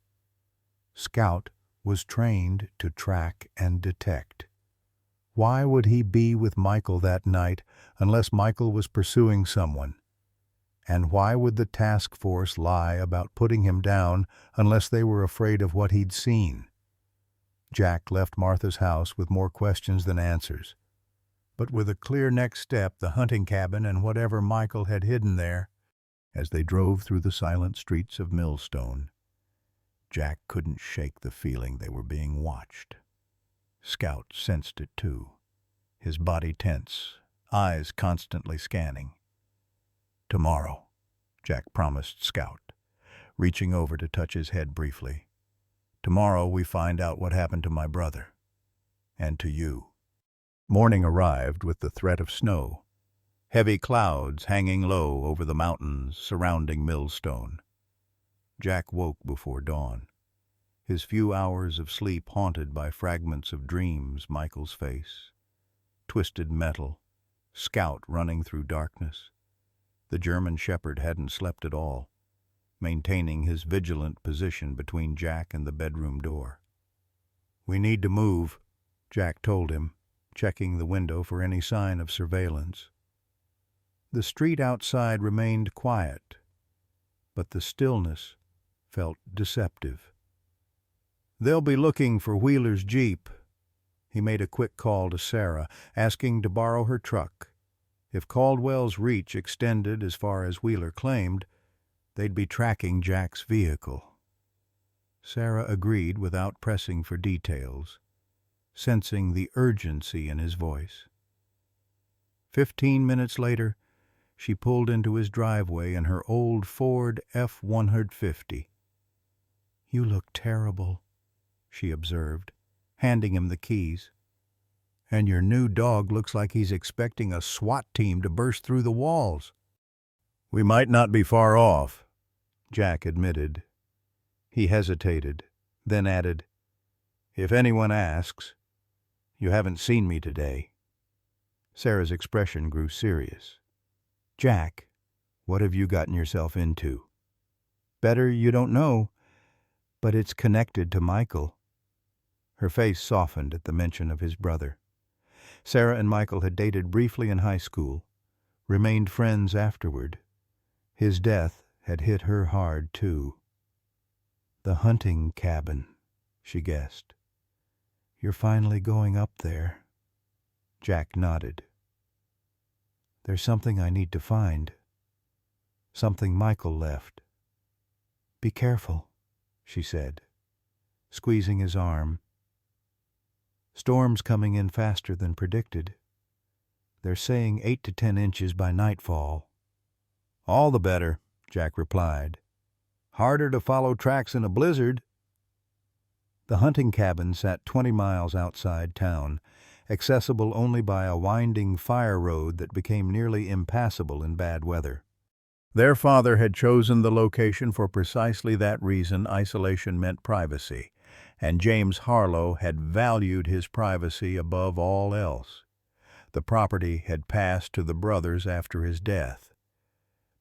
Scout was trained to track and detect. Why would he be with Michael that night unless Michael was pursuing someone? And why would the task force lie about putting him down unless they were afraid of what he'd seen? Jack left Martha's house with more questions than answers, but with a clear next step, the hunting cabin and whatever Michael had hidden there. As they drove through the silent streets of Millstone, Jack couldn't shake the feeling they were being watched. Scout sensed it too, his body tense, eyes constantly scanning. "Tomorrow," Jack promised Scout, reaching over to touch his head briefly. "Tomorrow we find out what happened to my brother. And to you." Morning arrived with the threat of snow, heavy clouds hanging low over the mountains surrounding Millstone. Jack woke before dawn, his few hours of sleep haunted by fragments of dreams, Michael's face, twisted metal, Scout running through darkness. The German shepherd hadn't slept at all, maintaining his vigilant position between Jack and the bedroom door. "We need to move," Jack told him, checking the window for any sign of surveillance. The street outside remained quiet, but the stillness felt deceptive. "They'll be looking for Wheeler's Jeep." He made a quick call to Sarah, asking to borrow her truck. If Caldwell's reach extended as far as Wheeler claimed, they'd be tracking Jack's vehicle. Sarah agreed without pressing for details, sensing the urgency in his voice. 15 minutes later, she pulled into his driveway in her old Ford F-150. "You look terrible," she observed, handing him the keys. "And your new dog looks like he's expecting a SWAT team to burst through the walls." "We might not be far off," Jack admitted. He hesitated, then added, "If anyone asks, you haven't seen me today." Sarah's expression grew serious. "Jack, what have you gotten yourself into?" "Better you don't know, but it's connected to Michael." Her face softened at the mention of his brother. Sarah and Michael had dated briefly in high school, remained friends afterward. His death had hit her hard, too. "The hunting cabin," she guessed. "You're finally going up there." Jack nodded. "There's something I need to find. Something Michael left." "Be careful," she said, squeezing his arm. "Storm's coming in faster than predicted. They're saying 8 to 10 inches by nightfall." "All the better," Jack replied. "Harder to follow tracks in a blizzard." The hunting cabin sat 20 miles outside town, accessible only by a winding fire road that became nearly impassable in bad weather. Their father had chosen the location for precisely that reason. Isolation meant privacy, and James Harlow had valued his privacy above all else. The property had passed to the brothers after his death,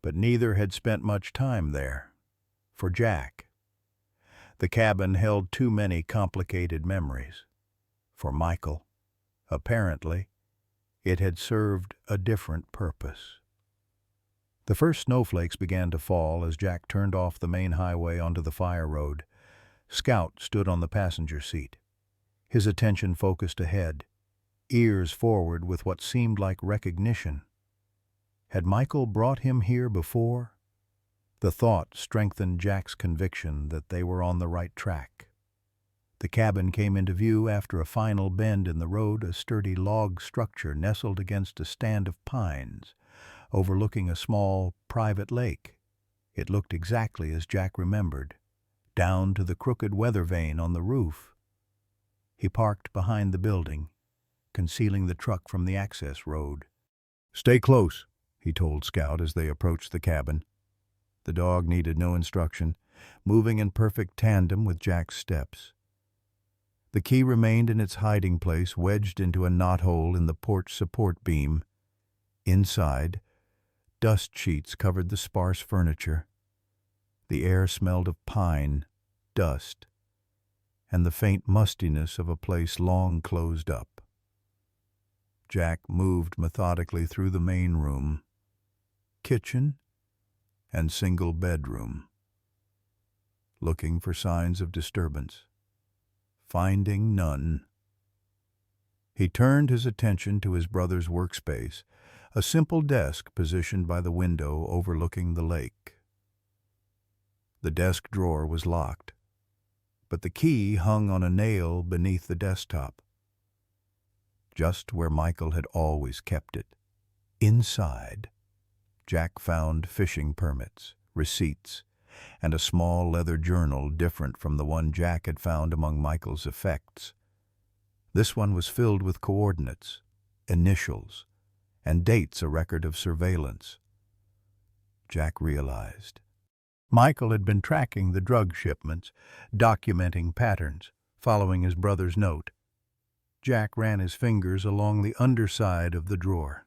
but neither had spent much time there. For Jack, the cabin held too many complicated memories. For Michael, apparently, it had served a different purpose. The first snowflakes began to fall as Jack turned off the main highway onto the fire road. Scout stood on the passenger seat, his attention focused ahead, ears forward with what seemed like recognition. Had Michael brought him here before? The thought strengthened Jack's conviction that they were on the right track. The cabin came into view after a final bend in the road, a sturdy log structure nestled against a stand of pines, overlooking a small, private lake. It looked exactly as Jack remembered, down to the crooked weather vane on the roof. He parked behind the building, concealing the truck from the access road. "Stay close," he told Scout as they approached the cabin. The dog needed no instruction, moving in perfect tandem with Jack's steps. The key remained in its hiding place, wedged into a knothole in the porch support beam. Inside, dust sheets covered the sparse furniture. The air smelled of pine, dust, and the faint mustiness of a place long closed up. Jack moved methodically through the main room, kitchen, and single bedroom, looking for signs of disturbance. finding none. He turned his attention to his brother's workspace, a simple desk positioned by the window overlooking the lake. The desk drawer was locked, but the key hung on a nail beneath the desktop, just where Michael had always kept it. Inside, Jack found fishing permits, receipts, and a small leather journal different from the one Jack had found among Michael's effects. This one was filled with coordinates, initials, and dates, a record of surveillance. Jack realized Michael had been tracking the drug shipments, documenting patterns, following his brother's note. Jack ran his fingers along the underside of the drawer.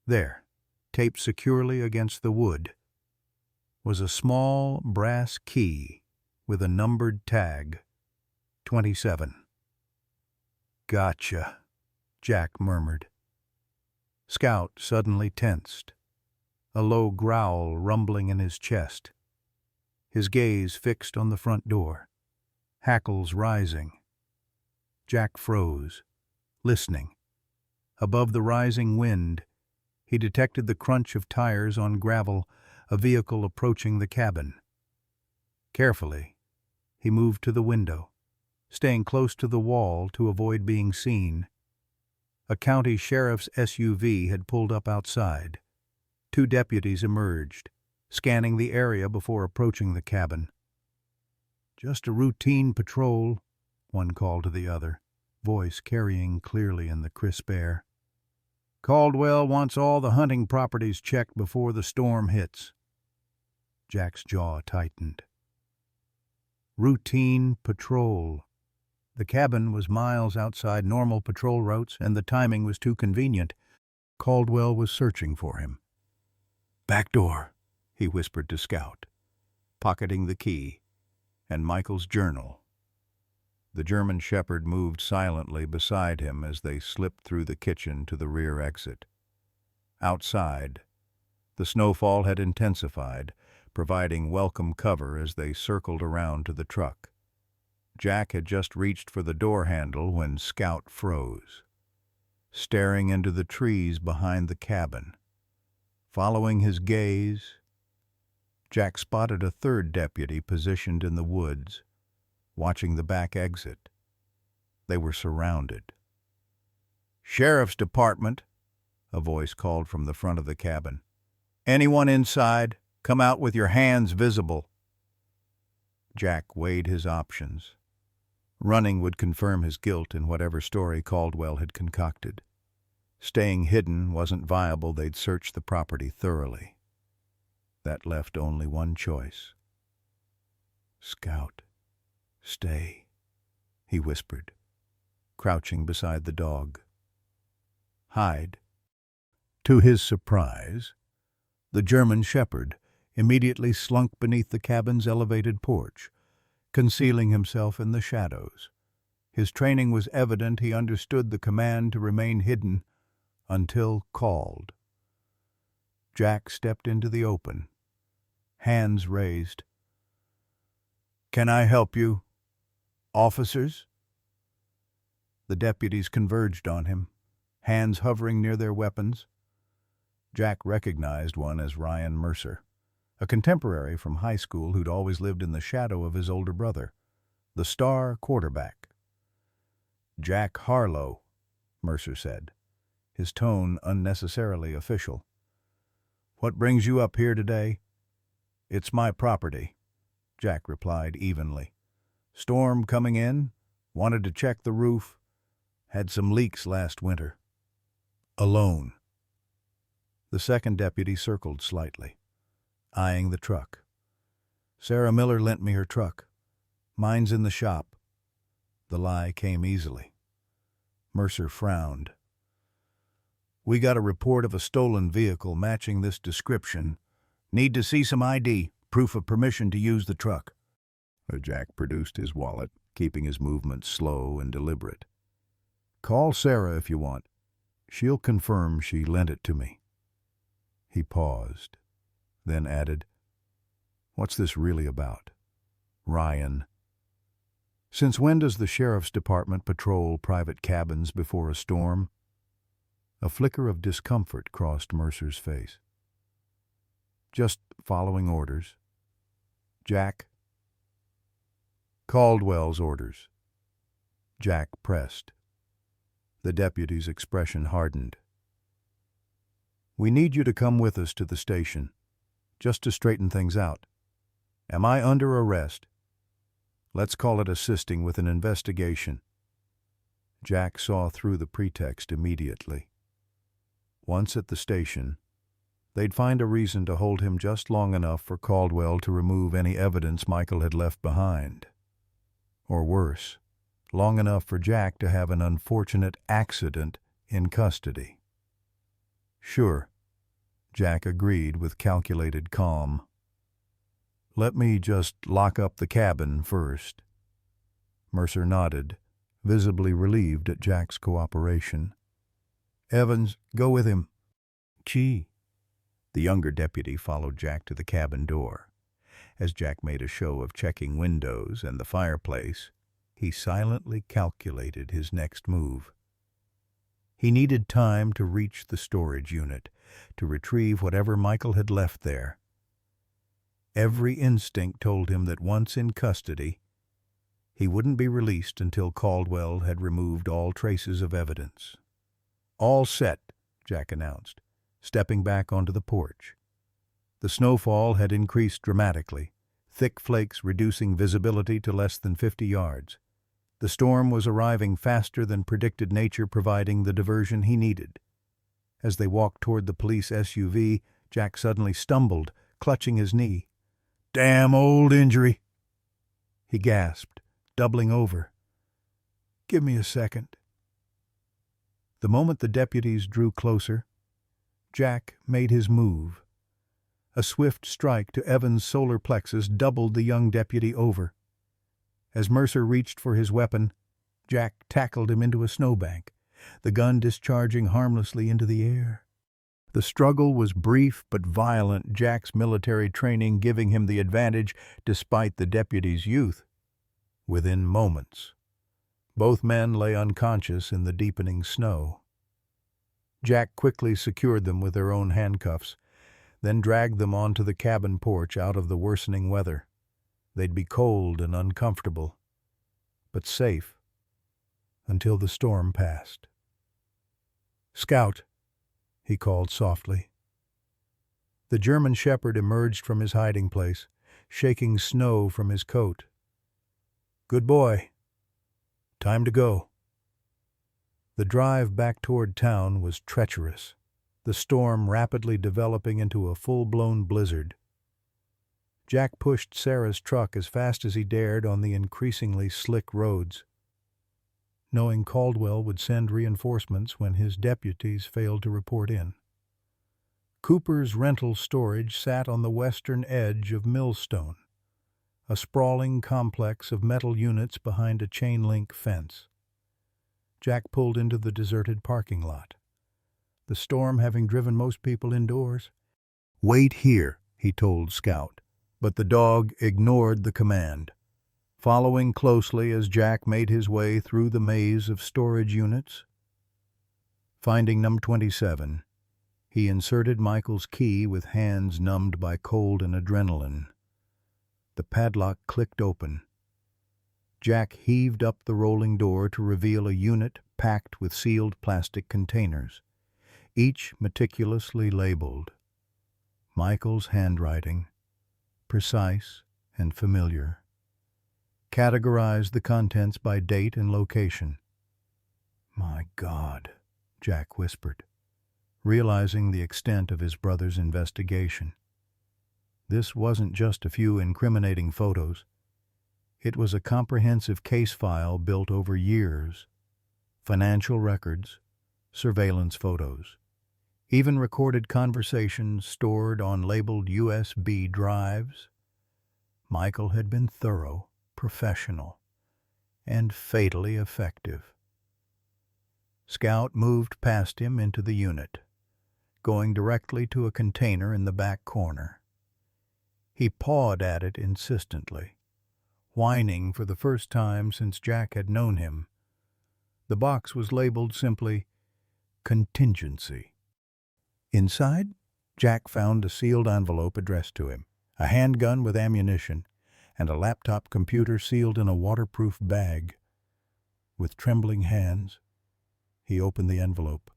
There, taped securely against the wood, was a small brass key with a numbered tag, 27. "Gotcha," Jack murmured. Scout suddenly tensed, a low growl rumbling in his chest. His gaze fixed on the front door, hackles rising. Jack froze, listening. Above the rising wind, he detected the crunch of tires on gravel, a vehicle approaching the cabin. Carefully, he moved to the window, staying close to the wall to avoid being seen. A county sheriff's SUV had pulled up outside. 2 deputies emerged, scanning the area before approaching the cabin. "Just a routine patrol," one called to the other, voice carrying clearly in the crisp air. "Caldwell wants all the hunting properties checked before the storm hits." Jack's jaw tightened. Routine patrol. The cabin was miles outside normal patrol routes, and the timing was too convenient. Caldwell was searching for him. "Back door," he whispered to Scout, pocketing the key and Michael's journal. The German shepherd moved silently beside him as they slipped through the kitchen to the rear exit. Outside, the snowfall had intensified, providing welcome cover as they circled around to the truck. Jack had just reached for the door handle when Scout froze, staring into the trees behind the cabin. Following his gaze, Jack spotted a 3rd deputy positioned in the woods, watching the back exit. They were surrounded. "Sheriff's Department," a voice called from the front of the cabin. "Anyone inside? Come out with your hands visible." Jack weighed his options. Running would confirm his guilt in whatever story Caldwell had concocted. Staying hidden wasn't viable. They'd searched the property thoroughly. That left only one choice. "Scout, stay," he whispered, crouching beside the dog. "Hide." To his surprise, the German shepherd immediately slunk beneath the cabin's elevated porch, concealing himself in the shadows. His training was evident. He understood the command to remain hidden until called. Jack stepped into the open, hands raised. "Can I help you, officers?" The deputies converged on him, hands hovering near their weapons. Jack recognized one as Ryan Mercer, a contemporary from high school who'd always lived in the shadow of his older brother, the star quarterback. "Jack Harlow," Mercer said, his tone unnecessarily official. "What brings you up here today?" "It's my property," Jack replied evenly. "Storm coming in, wanted to check the roof, had some leaks last winter." "Alone?" The 2nd deputy circled slightly, eyeing the truck. "Sarah Miller lent me her truck. Mine's in the shop." The lie came easily. Mercer frowned. "We got a report of a stolen vehicle matching this description. Need to see some ID, proof of permission to use the truck." Jack produced his wallet, keeping his movements slow and deliberate. "Call Sarah if you want. She'll confirm she lent it to me." He paused, then added, "What's this really about? Ryan?" Since when does the sheriff's department patrol private cabins before a storm? A flicker of discomfort crossed Mercer's face. Just following orders. Jack. Caldwell's orders. Jack pressed. The deputy's expression hardened. We need you to come with us to the station, just to straighten things out. Am I under arrest? Let's call it assisting with an investigation. Jack saw through the pretext immediately. Once at the station, they'd find a reason to hold him just long enough for Caldwell to remove any evidence Michael had left behind. Or worse, long enough for Jack to have an unfortunate accident in custody. Sure, Jack agreed with calculated calm. Let me just lock up the cabin first. Mercer nodded, visibly relieved at Jack's cooperation. Evans, go with him. Gee. The younger deputy followed Jack to the cabin door. As Jack made a show of checking windows and the fireplace, he silently calculated his next move. He needed time to reach the storage unit, to retrieve whatever Michael had left there. Every instinct told him that once in custody, he wouldn't be released until Caldwell had removed all traces of evidence. All set, Jack announced, stepping back onto the porch. The snowfall had increased dramatically, thick flakes reducing visibility to less than 50 yards. The storm was arriving faster than predicted nature, providing the diversion he needed. As they walked toward the police SUV, Jack suddenly stumbled, clutching his knee. Damn old injury, he gasped, doubling over. Give me a second. The moment the deputies drew closer, Jack made his move. A swift strike to Evans' solar plexus doubled the young deputy over. As Mercer reached for his weapon, Jack tackled him into a snowbank, the gun discharging harmlessly into the air. The struggle was brief but violent, Jack's military training giving him the advantage despite the deputy's youth. Within moments, both men lay unconscious in the deepening snow. Jack quickly secured them with their own handcuffs, then dragged them onto the cabin porch out of the worsening weather. They'd be cold and uncomfortable, but safe until the storm passed. Scout, he called softly. The German shepherd emerged from his hiding place, shaking snow from his coat. Good boy. Time to go. The drive back toward town was treacherous, the storm rapidly developing into a full-blown blizzard. Jack pushed Sarah's truck as fast as he dared on the increasingly slick roads, knowing Caldwell would send reinforcements when his deputies failed to report in. Cooper's rental storage sat on the western edge of Millstone, a sprawling complex of metal units behind a chain-link fence. Jack pulled into the deserted parking lot, the storm having driven most people indoors. Wait here, he told Scout, but the dog ignored the command. Following closely as Jack made his way through the maze of storage units. Finding number 27, he inserted Michael's key with hands numbed by cold and adrenaline. The padlock clicked open. Jack heaved up the rolling door to reveal a unit packed with sealed plastic containers, each meticulously labeled. Michael's handwriting, precise and familiar, categorized the contents by date and location. My God, Jack whispered, realizing the extent of his brother's investigation. This wasn't just a few incriminating photos. It was a comprehensive case file built over years. Financial records, surveillance photos, even recorded conversations stored on labeled USB drives. Michael had been thorough, professional, and fatally effective. Scout moved past him into the unit, going directly to a container in the back corner. He pawed at it insistently, whining for the first time since Jack had known him. The box was labeled simply, "Contingency." Inside, Jack found a sealed envelope addressed to him, a handgun with ammunition, and a laptop computer sealed in a waterproof bag. With trembling hands, he opened the envelope.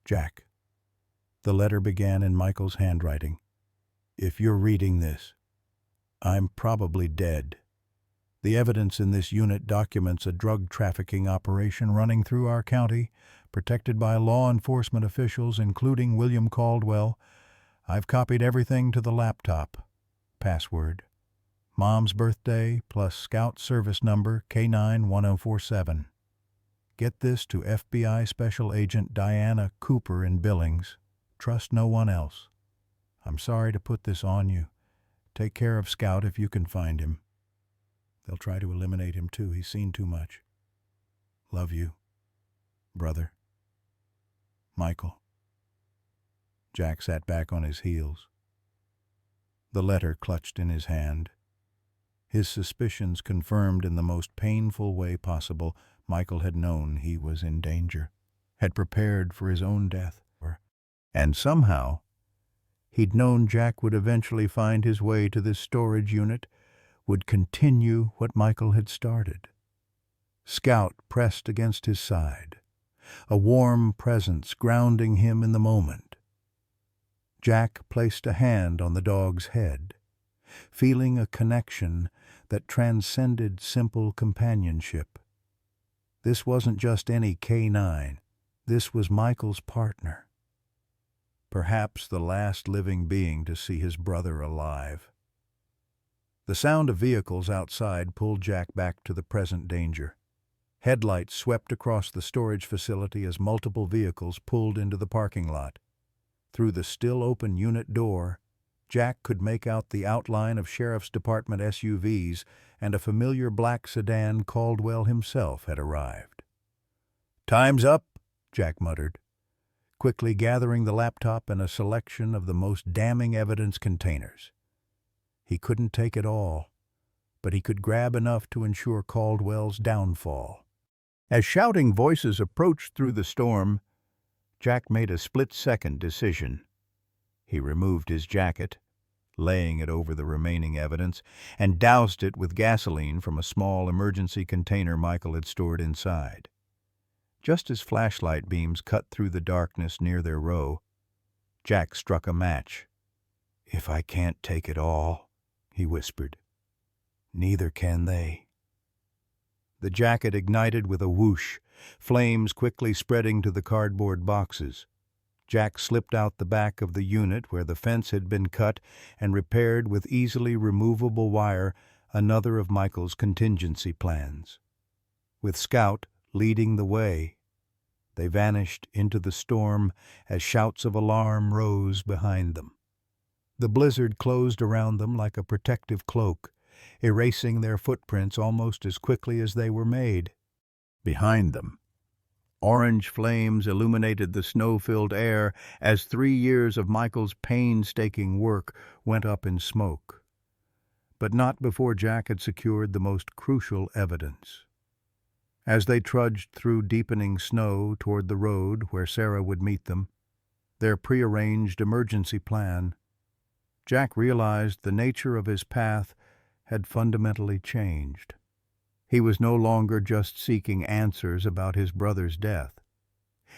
"Jack." The letter began in Michael's handwriting. "If you're reading this, I'm probably dead. The evidence in this unit documents a drug trafficking operation running through our county, protected by law enforcement officials, including William Caldwell. I've copied everything to the laptop. Password: Mom's birthday plus Scout service number K9 1047. Get this to FBI Special Agent Diana Cooper in Billings. Trust no one else. I'm sorry to put this on you. Take care of Scout if you can find him. They'll try to eliminate him too. He's seen too much. Love you, brother. Michael." Jack sat back on his heels, the letter clutched in his hand. His suspicions confirmed in the most painful way possible. Michael had known he was in danger, had prepared for his own death. And somehow, he'd known Jack would eventually find his way to this storage unit, would continue what Michael had started. Scout pressed against his side, a warm presence grounding him in the moment. Jack placed a hand on the dog's head, feeling a connection that transcended simple companionship. This wasn't just any K9. This was Michael's partner. Perhaps the last living being to see his brother alive. The sound of vehicles outside pulled Jack back to the present danger. Headlights swept across the storage facility as multiple vehicles pulled into the parking lot. Through the still-open unit door, Jack could make out the outline of Sheriff's Department SUVs, and a familiar black sedan Caldwell himself had arrived. "Time's up," Jack muttered, quickly gathering the laptop and a selection of the most damning evidence containers. He couldn't take it all, but he could grab enough to ensure Caldwell's downfall. As shouting voices approached through the storm, Jack made a split-second decision. He removed his jacket, laying it over the remaining evidence, and doused it with gasoline from a small emergency container Michael had stored inside. Just as flashlight beams cut through the darkness near their row, Jack struck a match. "If I can't take it all," he whispered, "neither can they." The jacket ignited with a whoosh, flames quickly spreading to the cardboard boxes. Jack slipped out the back of the unit where the fence had been cut and repaired with easily removable wire another of Michael's contingency plans. With Scout leading the way, they vanished into the storm as shouts of alarm rose behind them. The blizzard closed around them like a protective cloak, erasing their footprints almost as quickly as they were made. Behind them, orange flames illuminated the snow-filled air as 3 years of Michael's painstaking work went up in smoke. But not before Jack had secured the most crucial evidence. As they trudged through deepening snow toward the road where Sarah would meet them, their prearranged emergency plan, Jack realized the nature of his path had fundamentally changed. He was no longer just seeking answers about his brother's death.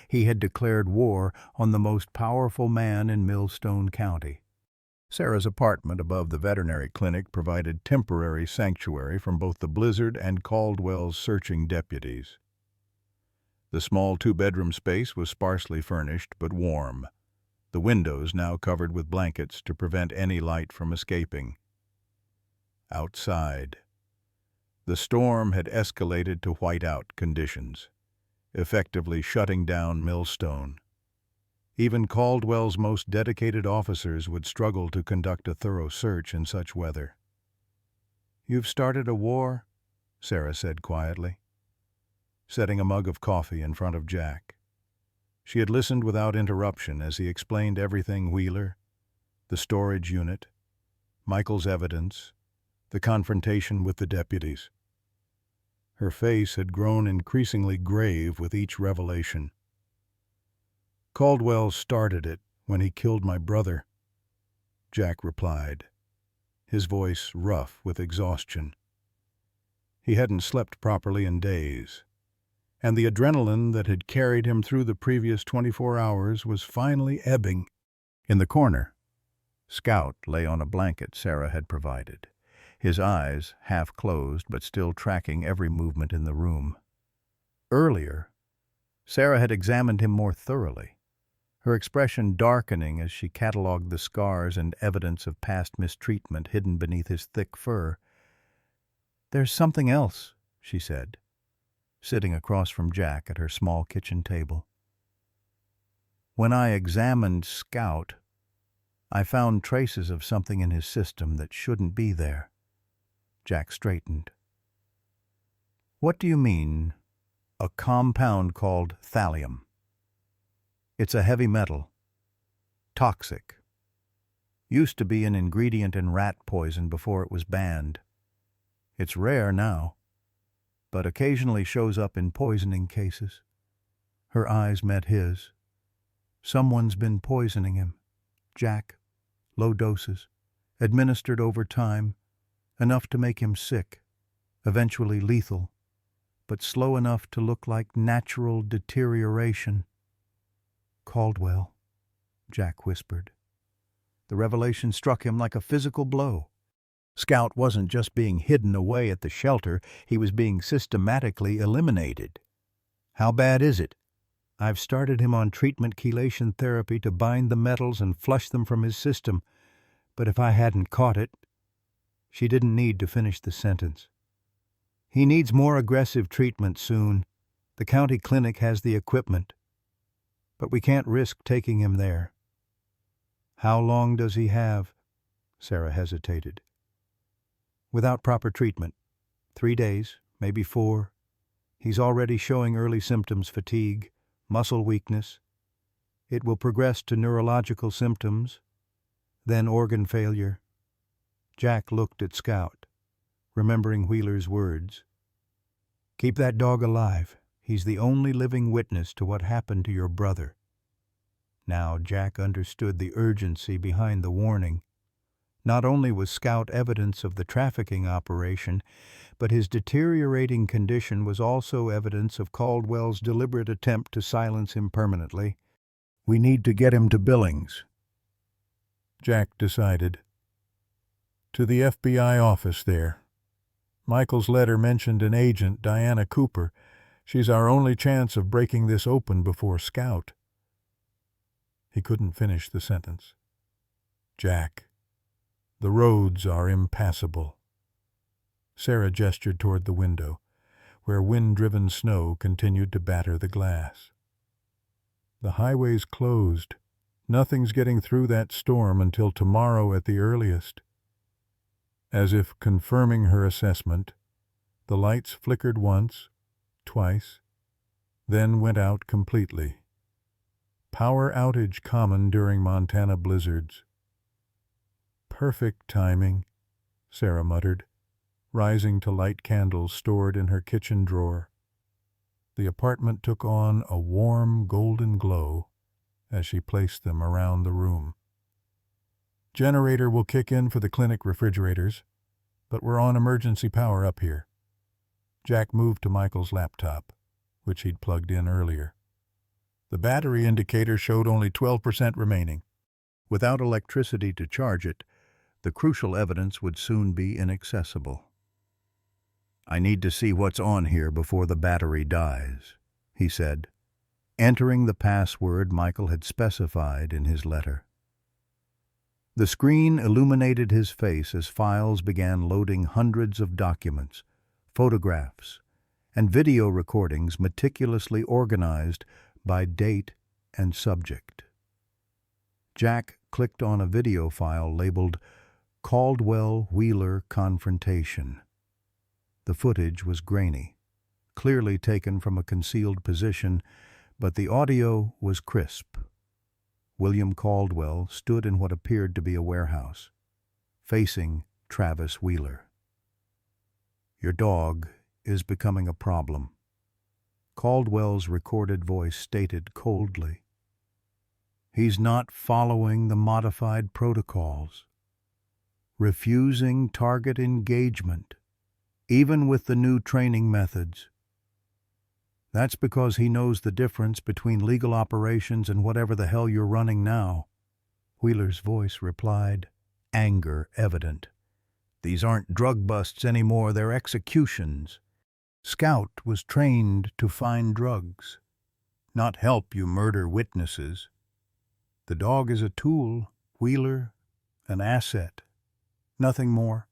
He had declared war on the most powerful man in Millstone County. Sarah's apartment above the veterinary clinic provided temporary sanctuary from both the blizzard and Caldwell's searching deputies. The small 2-bedroom space was sparsely furnished but warm, the windows now covered with blankets to prevent any light from escaping. Outside, the storm had escalated to whiteout conditions, effectively shutting down Millstone. Even Caldwell's most dedicated officers would struggle to conduct a thorough search in such weather. "You've started a war?" Sarah said quietly, setting a mug of coffee in front of Jack. She had listened without interruption as he explained everything: Wheeler, the storage unit, Michael's evidence, the confrontation with the deputies. Her face had grown increasingly grave with each revelation. "Caldwell started it when he killed my brother," Jack replied, his voice rough with exhaustion. He hadn't slept properly in days, and the adrenaline that had carried him through the previous 24 hours was finally ebbing. In the corner, Scout lay on a blanket Sarah had provided, his eyes half closed but still tracking every movement in the room. Earlier, Sarah had examined him more thoroughly, her expression darkening as she catalogued the scars and evidence of past mistreatment hidden beneath his thick fur. "There's something else," she said, sitting across from Jack at her small kitchen table. "When I examined Scout, I found traces of something in his system that shouldn't be there." Jack straightened. "What do you mean, a compound called thallium?" "It's a heavy metal. Toxic. Used to be an ingredient in rat poison before it was banned. It's rare now, but occasionally shows up in poisoning cases." Her eyes met his. "Someone's been poisoning him, Jack. Low doses, administered over time, enough to make him sick, eventually lethal, but slow enough to look like natural deterioration." "Caldwell," Jack whispered. The revelation struck him like a physical blow. Scout wasn't just being hidden away at the shelter, he was being systematically eliminated. "How bad is it?" "I've started him on treatment chelation therapy to bind the metals and flush them from his system, but if I hadn't caught it—" She didn't need to finish the sentence. "He needs more aggressive treatment soon. The county clinic has the equipment, but we can't risk taking him there." "How long does he have?" Sarah hesitated. "Without proper treatment, 3 days, maybe 4. He's already showing early symptoms: fatigue, muscle weakness. It will progress to neurological symptoms, then organ failure." Jack looked at Scout, remembering Wheeler's words. "Keep that dog alive. He's the only living witness to what happened to your brother." Now Jack understood the urgency behind the warning. Not only was Scout evidence of the trafficking operation, but his deteriorating condition was also evidence of Caldwell's deliberate attempt to silence him permanently. "We need to get him to Billings," Jack decided. "To the FBI office there. Michael's letter mentioned an agent, Diana Cooper. She's our only chance of breaking this open before Scout." He couldn't finish the sentence. "Jack, the roads are impassable." Sarah gestured toward the window, where wind-driven snow continued to batter the glass. "The highway's closed. Nothing's getting through that storm until tomorrow at the earliest." As if confirming her assessment, the lights flickered once, twice, then went out completely. Power outage common during Montana blizzards. "Perfect timing," Sarah muttered, rising to light candles stored in her kitchen drawer. The apartment took on a warm golden glow as she placed them around the room. "Generator will kick in for the clinic refrigerators, but we're on emergency power up here." Jack moved to Michael's laptop, which he'd plugged in earlier. The battery indicator showed only 12% remaining. Without electricity to charge it, the crucial evidence would soon be inaccessible. "I need to see what's on here before the battery dies," he said, entering the password Michael had specified in his letter. The screen illuminated his face as files began loading hundreds of documents, photographs, and video recordings meticulously organized by date and subject. Jack clicked on a video file labeled Caldwell-Wheeler Confrontation. The footage was grainy, clearly taken from a concealed position, but the audio was crisp. William Caldwell stood in what appeared to be a warehouse, facing Travis Wheeler. Your dog is becoming a problem, Caldwell's recorded voice stated coldly. He's not following the modified protocols, refusing target engagement, even with the new training methods. That's because he knows the difference between legal operations and whatever the hell you're running now. Wheeler's voice replied, anger evident. These aren't drug busts anymore, they're executions. Scout was trained to find drugs, not help you murder witnesses. The dog is a tool, Wheeler, an asset, nothing more.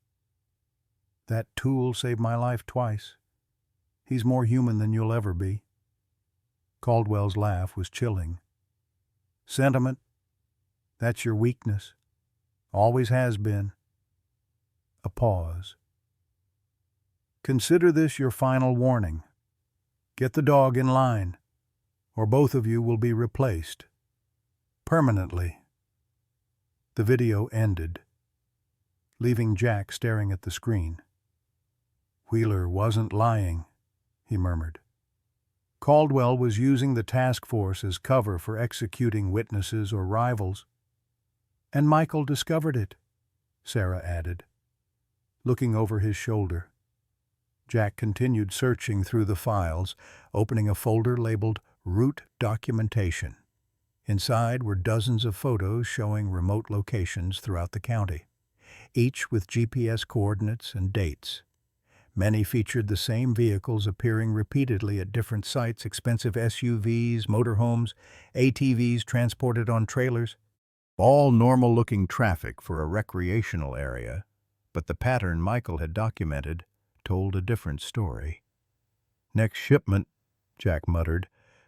That tool saved my life twice. He's more human than you'll ever be. Caldwell's laugh was chilling. Sentiment, that's your weakness. Always has been. A pause. Consider this your final warning. Get the dog in line, or both of you will be replaced. Permanently. The video ended, leaving Jack staring at the screen. Wheeler wasn't lying, he murmured. Caldwell was using the task force as cover for executing witnesses or rivals. And Michael discovered it, Sarah added, looking over his shoulder. Jack continued searching through the files, opening a folder labeled Route Documentation. Inside were dozens of photos showing remote locations throughout the county, each with GPS coordinates and dates. Many featured the same vehicles appearing repeatedly at different sites, expensive SUVs, motorhomes, ATVs transported on trailers. All normal-looking traffic for a recreational area, but the pattern Michael had documented told a different story. Next shipment, Jack muttered,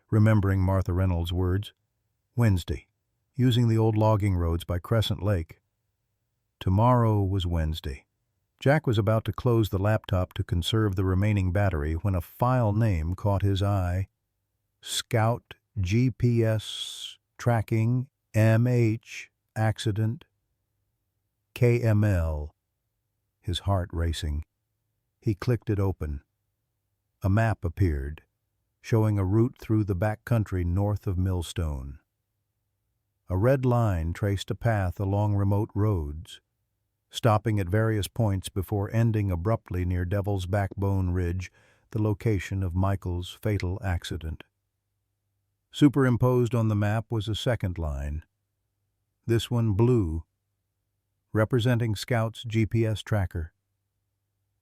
remembering Martha Reynolds' words. Wednesday, using the old logging roads by Crescent Lake. Tomorrow was Wednesday. Jack was about to close the laptop to conserve the remaining battery when a file name caught his eye. Scout GPS Tracking MH Accident KML. His heart racing. He clicked it open. A map appeared, showing a route through the back country north of Millstone. A red line traced a path along remote roads, stopping at various points before ending abruptly near Devil's Backbone Ridge, the location of Michael's fatal accident. Superimposed on the map was a second line, this one blue, representing Scout's GPS tracker.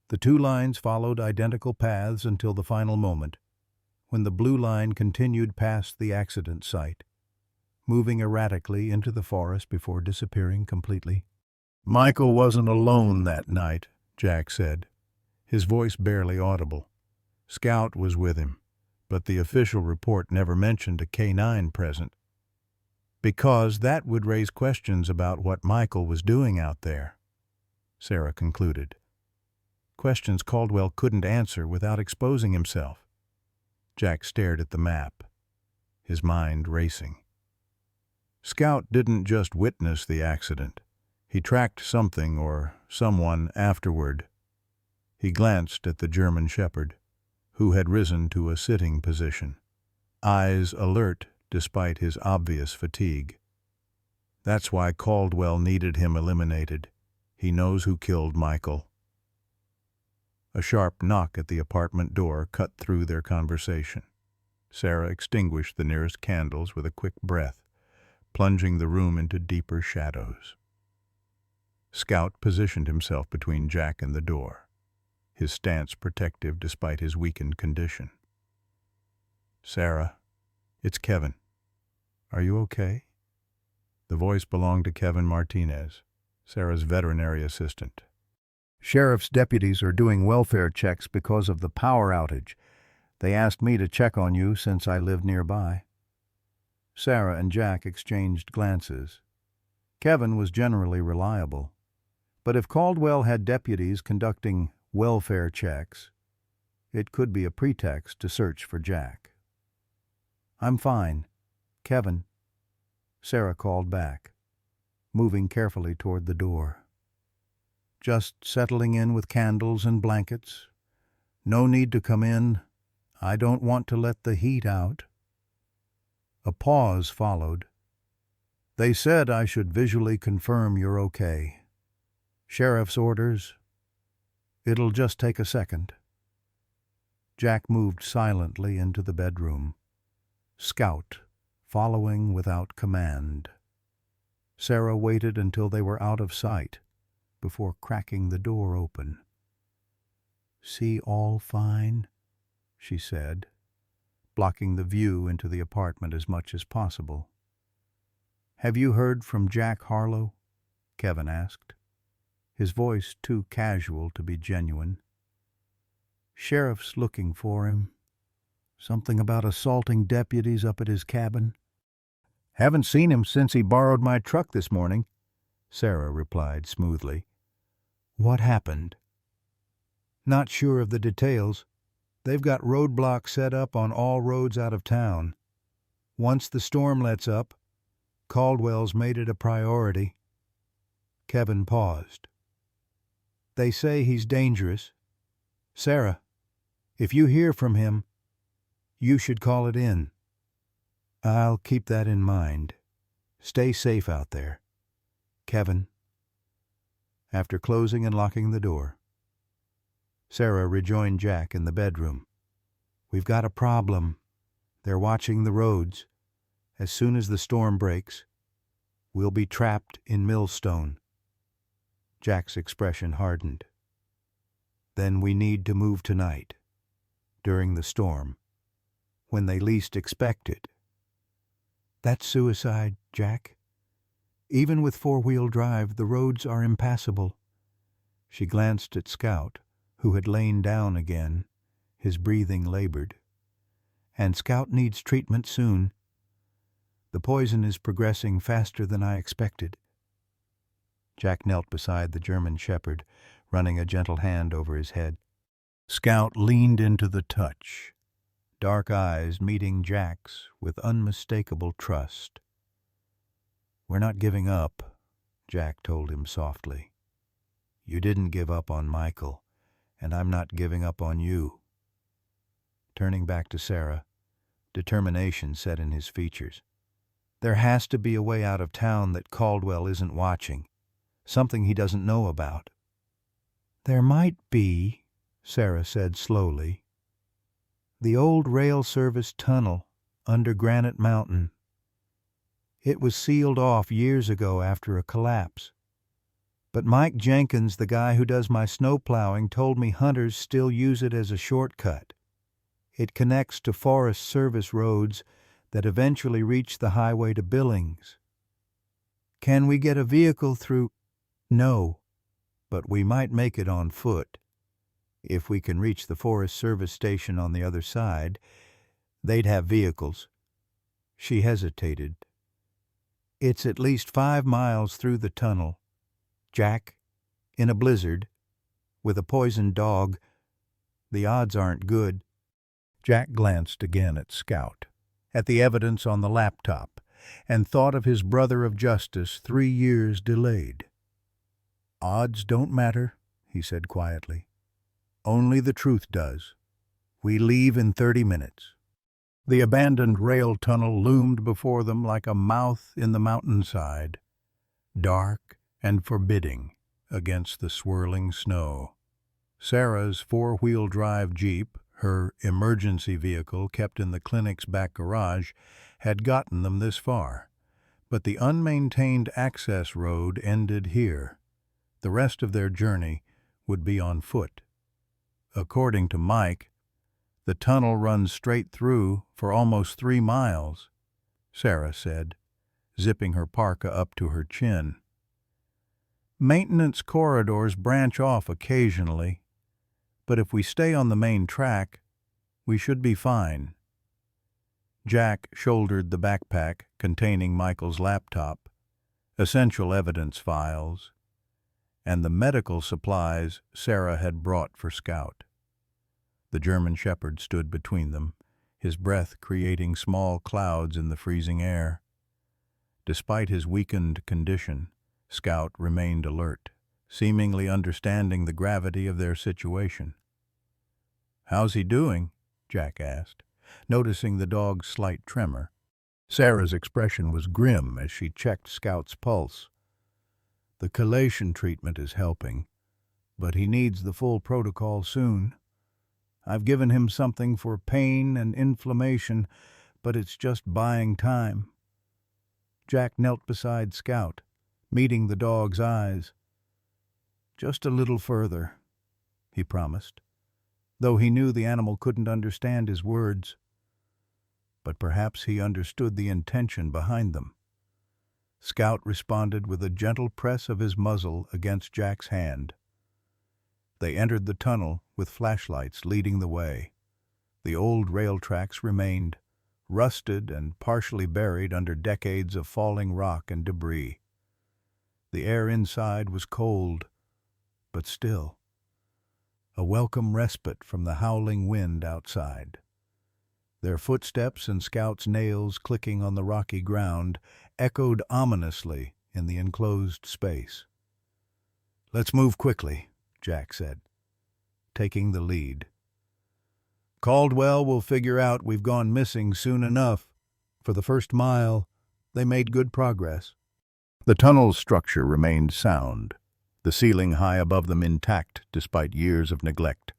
The two lines followed identical paths until the final moment, when the blue line continued past the accident site, moving erratically into the forest before disappearing completely. Michael wasn't alone that night, Jack said, his voice barely audible. Scout was with him, but the official report never mentioned a K9 present, because that would raise questions about what Michael was doing out there, Sarah concluded. Questions Caldwell couldn't answer without exposing himself. Jack stared at the map, his mind racing. Scout didn't just witness the accident. He tracked something or someone afterward. He glanced at the German shepherd, who had risen to a sitting position, eyes alert despite his obvious fatigue. That's why Caldwell needed him eliminated. He knows who killed Michael. A sharp knock at the apartment door cut through their conversation. Sarah extinguished the nearest candles with a quick breath, plunging the room into deeper shadows. Scout positioned himself between Jack and the door, his stance protective despite his weakened condition. Sarah, it's Kevin. Are you okay? The voice belonged to Kevin Martinez, Sarah's veterinary assistant. Sheriff's deputies are doing welfare checks because of the power outage. They asked me to check on you since I live nearby. Sarah and Jack exchanged glances. Kevin was generally reliable, but if Caldwell had deputies conducting welfare checks, it could be a pretext to search for Jack. I'm fine. Kevin, Sarah called back, moving carefully toward the door. Just settling in with candles and blankets, No need to come in. I don't want to let the heat out." A pause followed. "They said I should visually confirm you're okay. Sheriff's orders. It'll just take a second." Jack moved silently into the bedroom, Scout following without command. Sarah waited until they were out of sight before cracking the door open. "See all fine?" she said, blocking the view into the apartment as much as possible. "Have you heard from Jack Harlow?" Kevin asked, his voice too casual to be genuine. "Sheriff's looking for him. Something about assaulting deputies up at his cabin." "Haven't seen him since he borrowed my truck this morning," Sarah replied smoothly. "What happened?" "Not sure of the details. They've got roadblocks set up on all roads out of town. Once the storm lets up, Caldwell's made it a priority." Kevin paused. "They say he's dangerous. Sarah, if you hear from him, you should call it in." "I'll keep that in mind. Stay safe out there. Kevin." After closing and locking the door, Sarah rejoined Jack in the bedroom. "We've got a problem. They're watching the roads. As soon as the storm breaks, we'll be trapped in Millstone." Jack's expression hardened. "Then we need to move tonight, during the storm, when they least expect it." "That's suicide, Jack. Even with four-wheel drive, the roads are impassable." She glanced at Scout, who had lain down again, his breathing labored. "And Scout needs treatment soon. The poison is progressing faster than I expected." Jack knelt beside the German shepherd, running a gentle hand over his head. Scout leaned into the touch, dark eyes meeting Jack's with unmistakable trust. "We're not giving up," Jack told him softly. "You didn't give up on Michael, and I'm not giving up on you." Turning back to Sarah, determination set in his features. "There has to be a way out of town that Caldwell isn't watching, something he doesn't know about." "There might be," Sarah said slowly. "The old rail service tunnel under Granite Mountain. It was sealed off years ago after a collapse. But Mike Jenkins, the guy who does my snow plowing, told me hunters still use it as a shortcut. It connects to Forest Service roads that eventually reach the highway to Billings." "Can we get a vehicle through?" "No, but we might make it on foot. If we can reach the Forest Service station on the other side, they'd have vehicles." She hesitated. "It's at least 5 miles through the tunnel. Jack, in a blizzard, with a poisoned dog, the odds aren't good." Jack glanced again at Scout, at the evidence on the laptop, and thought of his brother of justice 3 years delayed. "Odds don't matter," he said quietly. "Only the truth does. We leave in 30 minutes." The abandoned rail tunnel loomed before them like a mouth in the mountainside, dark and forbidding against the swirling snow. Sarah's four-wheel drive Jeep, her emergency vehicle kept in the clinic's back garage, had gotten them this far, but the unmaintained access road ended here. The rest of their journey would be on foot. According to Mike, the tunnel runs straight through for almost 3 miles, Sarah said, zipping her parka up to her chin. "Maintenance corridors branch off occasionally, but if we stay on the main track, we should be fine." Jack shouldered the backpack containing Michael's laptop, essential evidence files, and the medical supplies Sarah had brought for Scout. The German shepherd stood between them, his breath creating small clouds in the freezing air. Despite his weakened condition, Scout remained alert, seemingly understanding the gravity of their situation. "How's he doing?" Jack asked, noticing the dog's slight tremor. Sarah's expression was grim as she checked Scout's pulse. "The chelation treatment is helping, but he needs the full protocol soon. I've given him something for pain and inflammation, but it's just buying time." Jack knelt beside Scout, meeting the dog's eyes. "Just a little further," he promised, though he knew the animal couldn't understand his words. But perhaps he understood the intention behind them. Scout responded with a gentle press of his muzzle against Jack's hand. They entered the tunnel with flashlights leading the way. The old rail tracks remained, rusted and partially buried under decades of falling rock and debris. The air inside was cold, but still. A welcome respite from the howling wind outside. Their footsteps and Scout's nails clicking on the rocky ground echoed ominously in the enclosed space. "Let's move quickly," Jack said, taking the lead. "Caldwell will figure out we've gone missing soon enough." For the first mile, they made good progress. The tunnel's structure remained sound, the ceiling high above them intact despite years of neglect.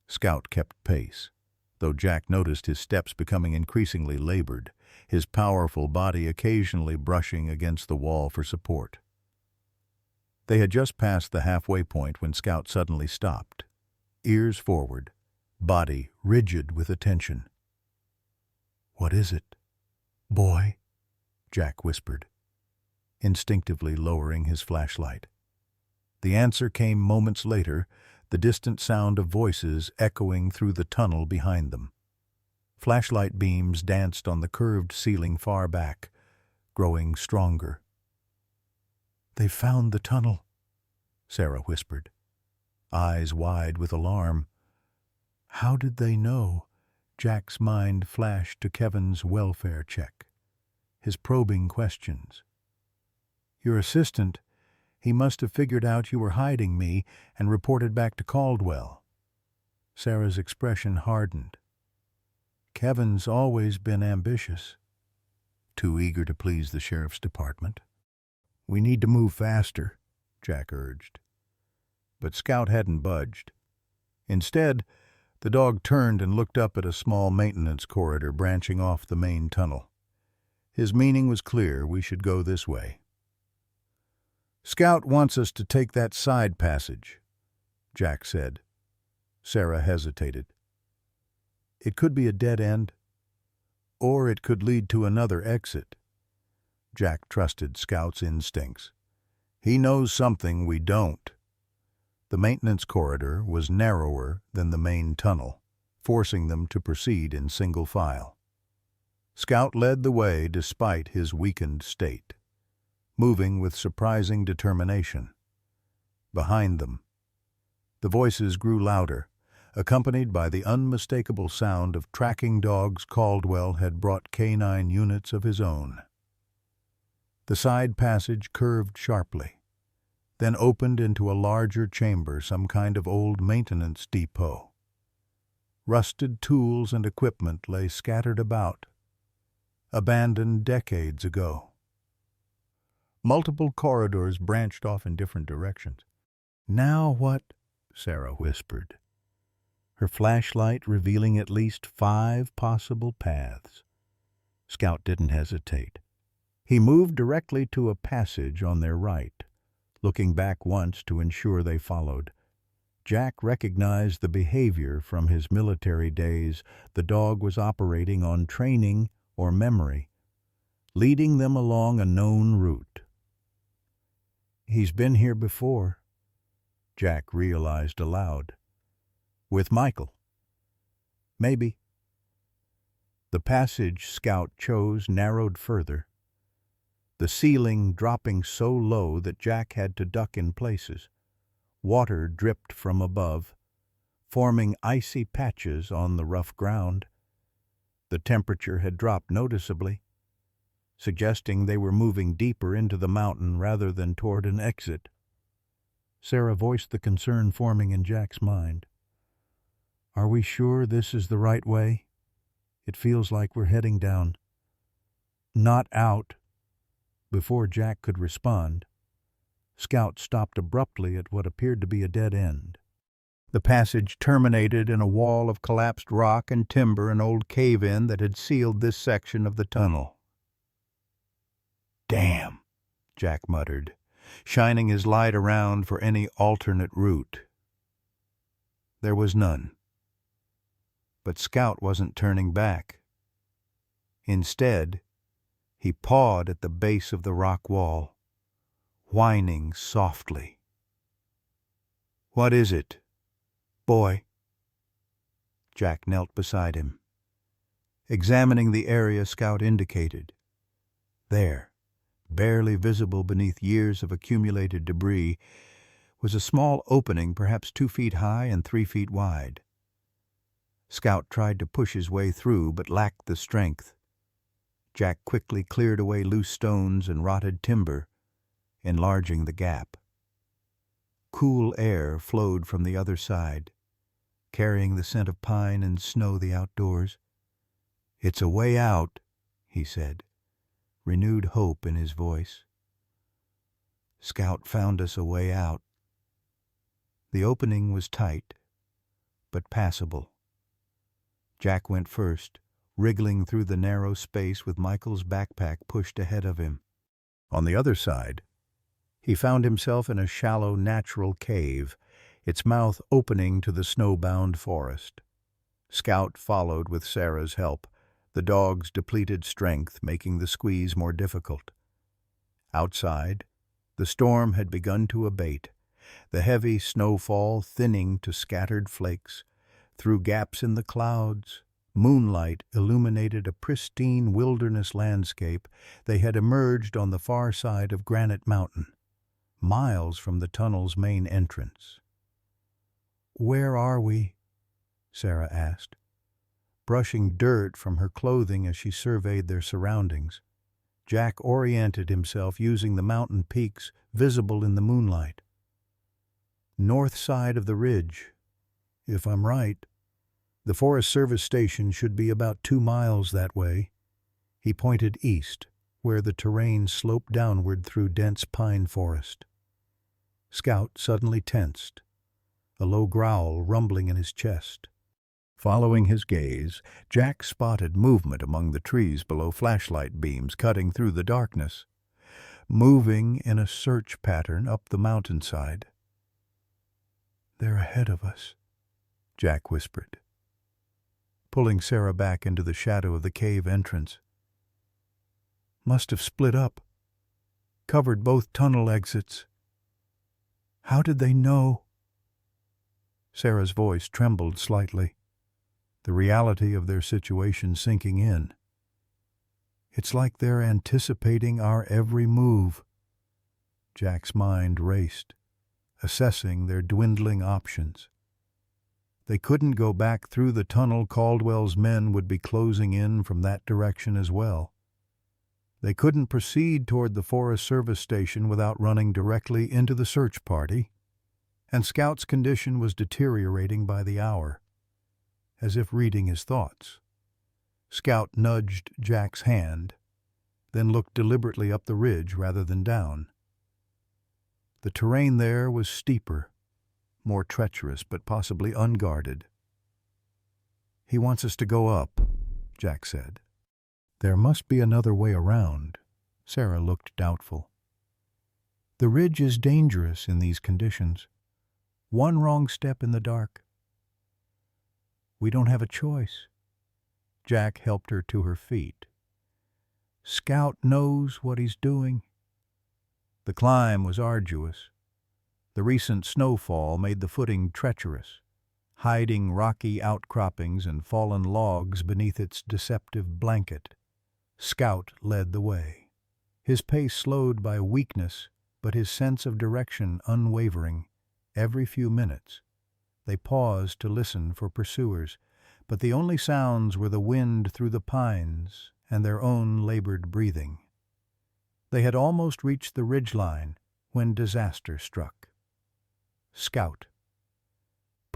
Scout kept pace, though Jack noticed his steps becoming increasingly labored, his powerful body occasionally brushing against the wall for support. They had just passed the halfway point when Scout suddenly stopped, ears forward, body rigid with attention. "What is it, boy?" Jack whispered, instinctively lowering his flashlight. The answer came moments later, the distant sound of voices echoing through the tunnel behind them. Flashlight beams danced on the curved ceiling far back, growing stronger. "They've found the tunnel," Sarah whispered, eyes wide with alarm. How did they know? Jack's mind flashed to Kevin's welfare check, his probing questions. "Your assistant, he must have figured out you were hiding me and reported back to Caldwell." Sarah's expression hardened. "Kevin's always been ambitious. Too eager to please the sheriff's department." "We need to move faster," Jack urged. But Scout hadn't budged. Instead, the dog turned and looked up at a small maintenance corridor branching off the main tunnel. His meaning was clear: we should go this way. "Scout wants us to take that side passage," Jack said. Sarah hesitated. "It could be a dead end, or it could lead to another exit." Jack trusted Scout's instincts. "He knows something we don't." The maintenance corridor was narrower than the main tunnel, forcing them to proceed in single file. Scout led the way despite his weakened state, moving with surprising determination. Behind them, the voices grew louder, accompanied by the unmistakable sound of tracking dogs Caldwell had brought K9 units of his own. The side passage curved sharply, then opened into a larger chamber, some kind of old maintenance depot. Rusted tools and equipment lay scattered about, abandoned decades ago. Multiple corridors branched off in different directions. "Now what?" Sarah whispered, her flashlight revealing at least 5 possible paths. Scout didn't hesitate. He moved directly to a passage on their right, looking back once to ensure they followed. Jack recognized the behavior from his military days. The dog was operating on training or memory, leading them along a known route. "He's been here before," Jack realized aloud. "With Michael." "Maybe." The passage Scout chose narrowed further, the ceiling dropping so low that Jack had to duck in places. Water dripped from above, forming icy patches on the rough ground. The temperature had dropped noticeably, suggesting they were moving deeper into the mountain rather than toward an exit. Sarah voiced the concern forming in Jack's mind. "Are we sure this is the right way? It feels like we're heading down." "Not out." Before Jack could respond, Scout stopped abruptly at what appeared to be a dead end. The passage terminated in a wall of collapsed rock and timber, an old cave-in that had sealed this section of the tunnel. "Damn," Jack muttered, shining his light around for any alternate route. There was none. But Scout wasn't turning back. Instead, he pawed at the base of the rock wall, whining softly. "What is it, boy?" Jack knelt beside him, examining the area Scout indicated. There, barely visible beneath years of accumulated debris, was a small opening perhaps 2 feet high and 3 feet wide. Scout tried to push his way through, but lacked the strength. Jack quickly cleared away loose stones and rotted timber, enlarging the gap. Cool air flowed from the other side, carrying the scent of pine and snow the outdoors. "It's a way out," he said, renewed hope in his voice. Scout found us a way out. The opening was tight, but passable. Jack went first, wriggling through the narrow space with Michael's backpack pushed ahead of him. On the other side, he found himself in a shallow natural cave, its mouth opening to the snowbound forest. Scout followed with Sarah's help, the dog's depleted strength making the squeeze more difficult. Outside, the storm had begun to abate, the heavy snowfall thinning to scattered flakes. Through gaps in the clouds, moonlight illuminated a pristine wilderness landscape. They had emerged on the far side of Granite Mountain, miles from the tunnel's main entrance. "Where are we?" Sarah asked, brushing dirt from her clothing as she surveyed their surroundings. Jack oriented himself using the mountain peaks visible in the moonlight. "North side of the ridge, if I'm right. The Forest Service station should be about 2 miles that way." He pointed east, where the terrain sloped downward through dense pine forest. Scout suddenly tensed, a low growl rumbling in his chest. Following his gaze, Jack spotted movement among the trees below, flashlight beams cutting through the darkness, moving in a search pattern up the mountainside. "They're ahead of us," Jack whispered, pulling Sarah back into the shadow of the cave entrance. "Must have split up, covered both tunnel exits. How did they know?" Sarah's voice trembled slightly, the reality of their situation sinking in. "It's like they're anticipating our every move." Jack's mind raced, assessing their dwindling options. They couldn't go back through the tunnel. Caldwell's men would be closing in from that direction as well. They couldn't proceed toward the Forest Service station without running directly into the search party, and Scout's condition was deteriorating by the hour. As if reading his thoughts, Scout nudged Jack's hand, then looked deliberately up the ridge rather than down. The terrain there was steeper, more treacherous, but possibly unguarded. "He wants us to go up," Jack said. "There must be another way around." Sarah looked doubtful. "The ridge is dangerous in these conditions. One wrong step in the dark." "We don't have a choice." Jack helped her to her feet. "Scout knows what he's doing." The climb was arduous. The recent snowfall made the footing treacherous, hiding rocky outcroppings and fallen logs beneath its deceptive blanket. Scout led the way, his pace slowed by weakness, but his sense of direction unwavering. Every few minutes, they paused to listen for pursuers, but the only sounds were the wind through the pines and their own labored breathing. They had almost reached the ridgeline when disaster struck. Scout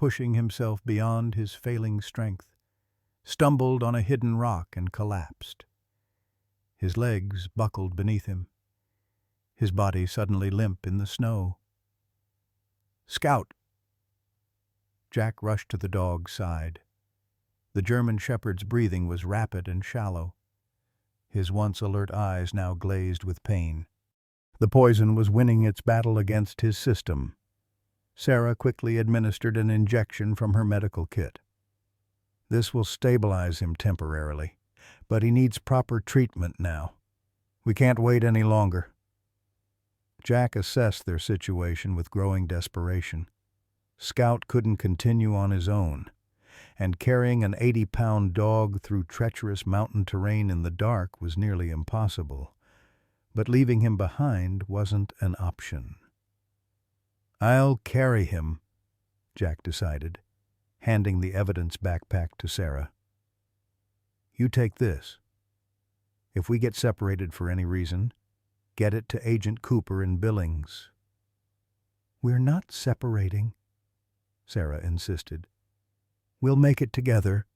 pushing himself beyond his failing strength, stumbled on a hidden rock and collapsed. His legs buckled beneath him, his body suddenly limp in the snow. "Scout!" Jack rushed to the dog's side. The German shepherd's breathing was rapid and shallow, his once alert eyes now glazed with pain. The poison was winning its battle against his system. Sarah quickly administered an injection from her medical kit. "This will stabilize him temporarily, but he needs proper treatment now. We can't wait any longer." Jack assessed their situation with growing desperation. Scout couldn't continue on his own, and carrying an 80-pound dog through treacherous mountain terrain in the dark was nearly impossible. But leaving him behind wasn't an option. "I'll carry him," Jack decided, handing the evidence backpack to Sarah. "You take this. If we get separated for any reason, get it to Agent Cooper in Billings." "We're not separating," Sarah insisted. "We'll make it together."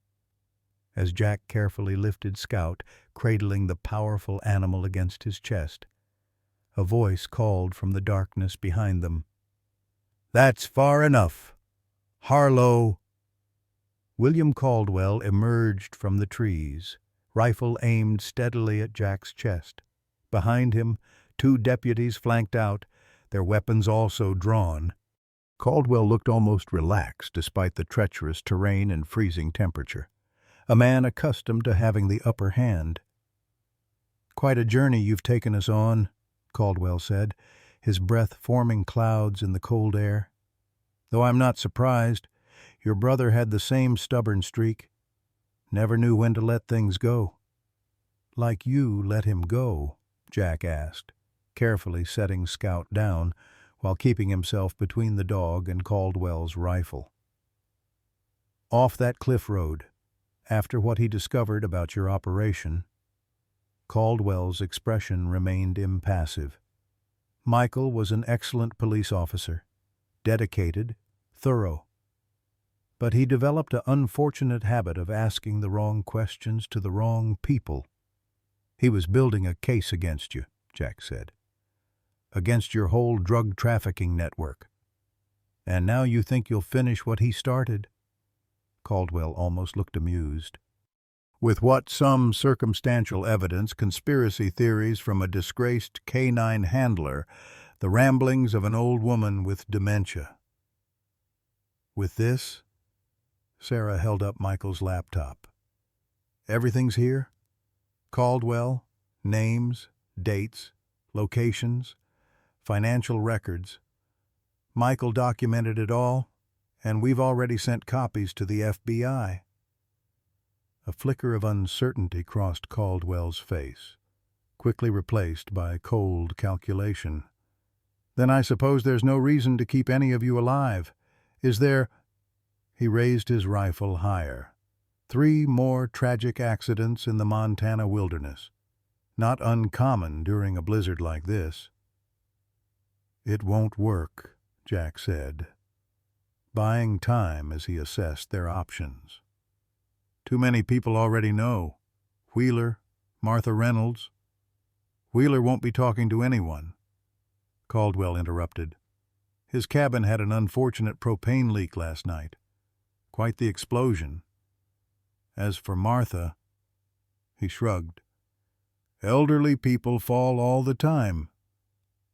As Jack carefully lifted Scout, cradling the powerful animal against his chest, a voice called from the darkness behind them. "That's far enough. Harlow!" William Caldwell emerged from the trees, rifle aimed steadily at Jack's chest. Behind him, 2 deputies flanked out, their weapons also drawn. Caldwell looked almost relaxed despite the treacherous terrain and freezing temperature, a man accustomed to having the upper hand. "Quite a journey you've taken us on," Caldwell said, his breath forming clouds in the cold air. "Though I'm not surprised. Your brother had the same stubborn streak. Never knew when to let things go." "Like you let him go?" Jack asked, carefully setting Scout down while keeping himself between the dog and Caldwell's rifle. "Off that cliff road, after what he discovered about your operation." Caldwell's expression remained impassive. Michael was an excellent police officer, dedicated, thorough. But he developed an unfortunate habit of asking the wrong questions to the wrong people. "He was building a case against you," Jack said. "Against your whole drug trafficking network. And now you think you'll finish what he started?" Caldwell almost looked amused. "With what some circumstantial evidence, conspiracy theories from a disgraced K9 handler, the ramblings of an old woman with dementia." "With this?" Sarah held up Michael's laptop. "Everything's here? Caldwell, names, dates, locations, financial records. Michael documented it all, and we've already sent copies to the FBI." A flicker of uncertainty crossed Caldwell's face, quickly replaced by cold calculation. "Then I suppose there's no reason to keep any of you alive, is there?" He raised his rifle higher. 3 more tragic accidents in the Montana wilderness. Not uncommon during a blizzard like this. "It won't work," Jack said, buying time as he assessed their options. "Too many people already know. Wheeler, Martha Reynolds." "Wheeler won't be talking to anyone," Caldwell interrupted. "His cabin had an unfortunate propane leak last night. Quite the explosion. As for Martha," he shrugged. "Elderly people fall all the time."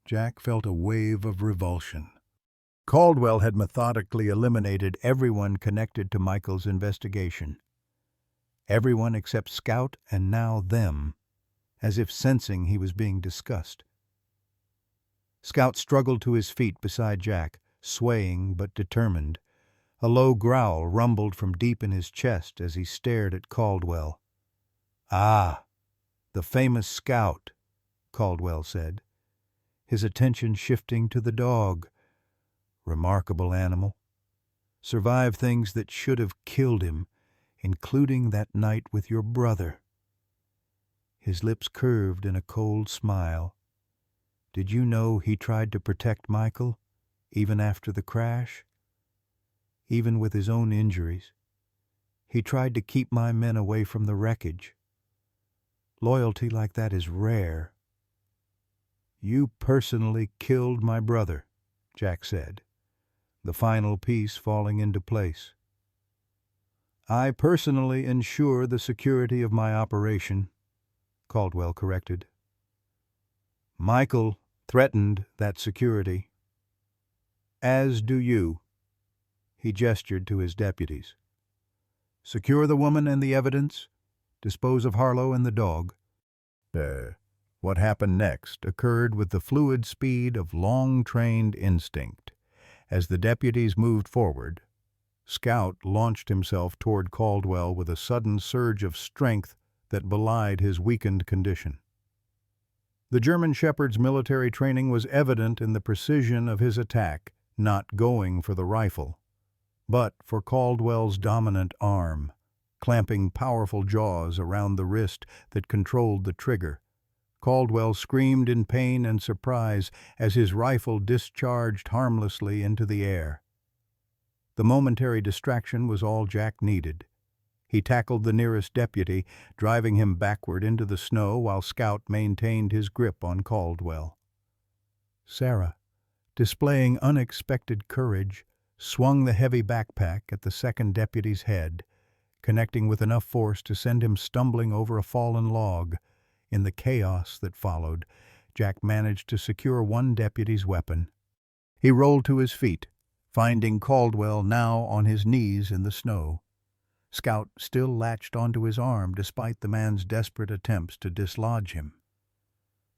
Jack felt a wave of revulsion. Caldwell had methodically eliminated everyone connected to Michael's investigation. Everyone except Scout and now them, as if sensing he was being discussed. Scout struggled to his feet beside Jack, swaying but determined. A low growl rumbled from deep in his chest as he stared at Caldwell. "Ah, the famous Scout," Caldwell said, his attention shifting to the dog. "Remarkable animal. Survived things that should have killed him, including that night with your brother." His lips curved in a cold smile. "Did you know he tried to protect Michael, even after the crash?" even with his own injuries. He tried to keep my men away from the wreckage. Loyalty like that is rare. You personally killed my brother, Jack said, the final piece falling into place. I personally ensure the security of my operation, Caldwell corrected. Michael threatened that security. As do you. He gestured to his deputies. Secure the woman and the evidence. Dispose of Harlow and the dog. What happened next occurred with the fluid speed of long-trained instinct. As the deputies moved forward, Scout launched himself toward Caldwell with a sudden surge of strength that belied his weakened condition. The German Shepherd's military training was evident in the precision of his attack, not going for the rifle, but for Caldwell's dominant arm, clamping powerful jaws around the wrist that controlled the trigger. Caldwell screamed in pain and surprise as his rifle discharged harmlessly into the air. The momentary distraction was all Jack needed. He tackled the nearest deputy, driving him backward into the snow while Scout maintained his grip on Caldwell. Sarah, displaying unexpected courage, swung the heavy backpack at the second deputy's head, connecting with enough force to send him stumbling over a fallen log. In the chaos that followed, Jack managed to secure one deputy's weapon. He rolled to his feet, finding Caldwell now on his knees in the snow. Scout still latched onto his arm despite the man's desperate attempts to dislodge him.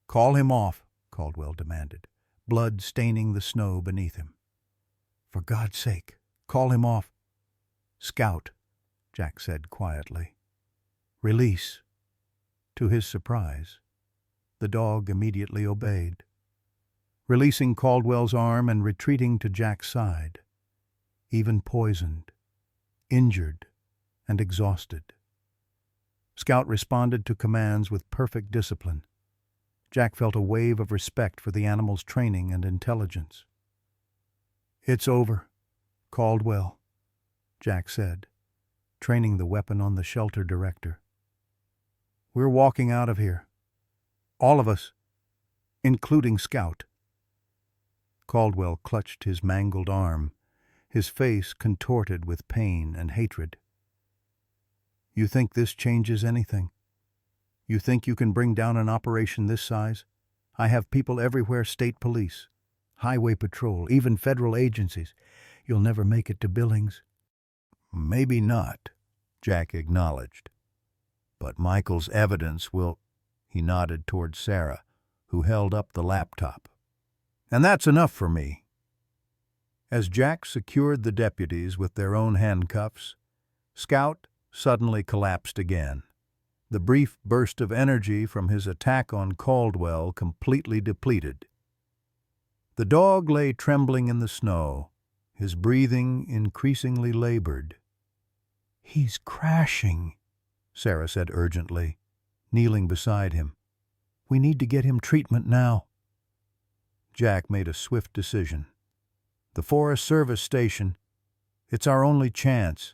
"Call him off," Caldwell demanded, blood staining the snow beneath him. "For God's sake, call him off." "Scout," Jack said quietly. "Release." To his surprise, the dog immediately obeyed, releasing Caldwell's arm and retreating to Jack's side, even poisoned, injured, and exhausted. Scout responded to commands with perfect discipline. Jack felt a wave of respect for the animal's training and intelligence. "It's over, Caldwell," Jack said, training the weapon on the shelter director. "We're walking out of here. All of us, including Scout." Caldwell clutched his mangled arm, his face contorted with pain and hatred. "You think this changes anything? You think you can bring down an operation this size? I have people everywhere, state police, highway patrol, even federal agencies. You'll never make it to Billings." "Maybe not," Jack acknowledged. "But Michael's evidence will—" He nodded toward Sarah, who held up the laptop. "And that's enough for me." As Jack secured the deputies with their own handcuffs, Scout suddenly collapsed again, the brief burst of energy from his attack on Caldwell completely depleted. The dog lay trembling in the snow, his breathing increasingly labored. "He's crashing," Sarah said urgently, kneeling beside him. "We need to get him treatment now." Jack made a swift decision. "The Forest Service station. It's our only chance."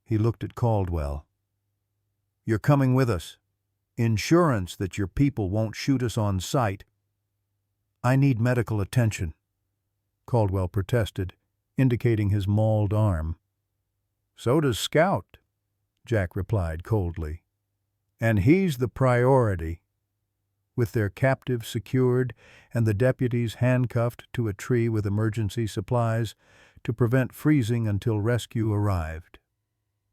He looked at Caldwell. "You're coming with us. Insurance that your people won't shoot us on sight." "I need medical attention," Caldwell protested, indicating his mauled arm. "So does Scout," Jack replied coldly. "And he's the priority." With their captive secured and the deputies handcuffed to a tree with emergency supplies to prevent freezing until rescue arrived,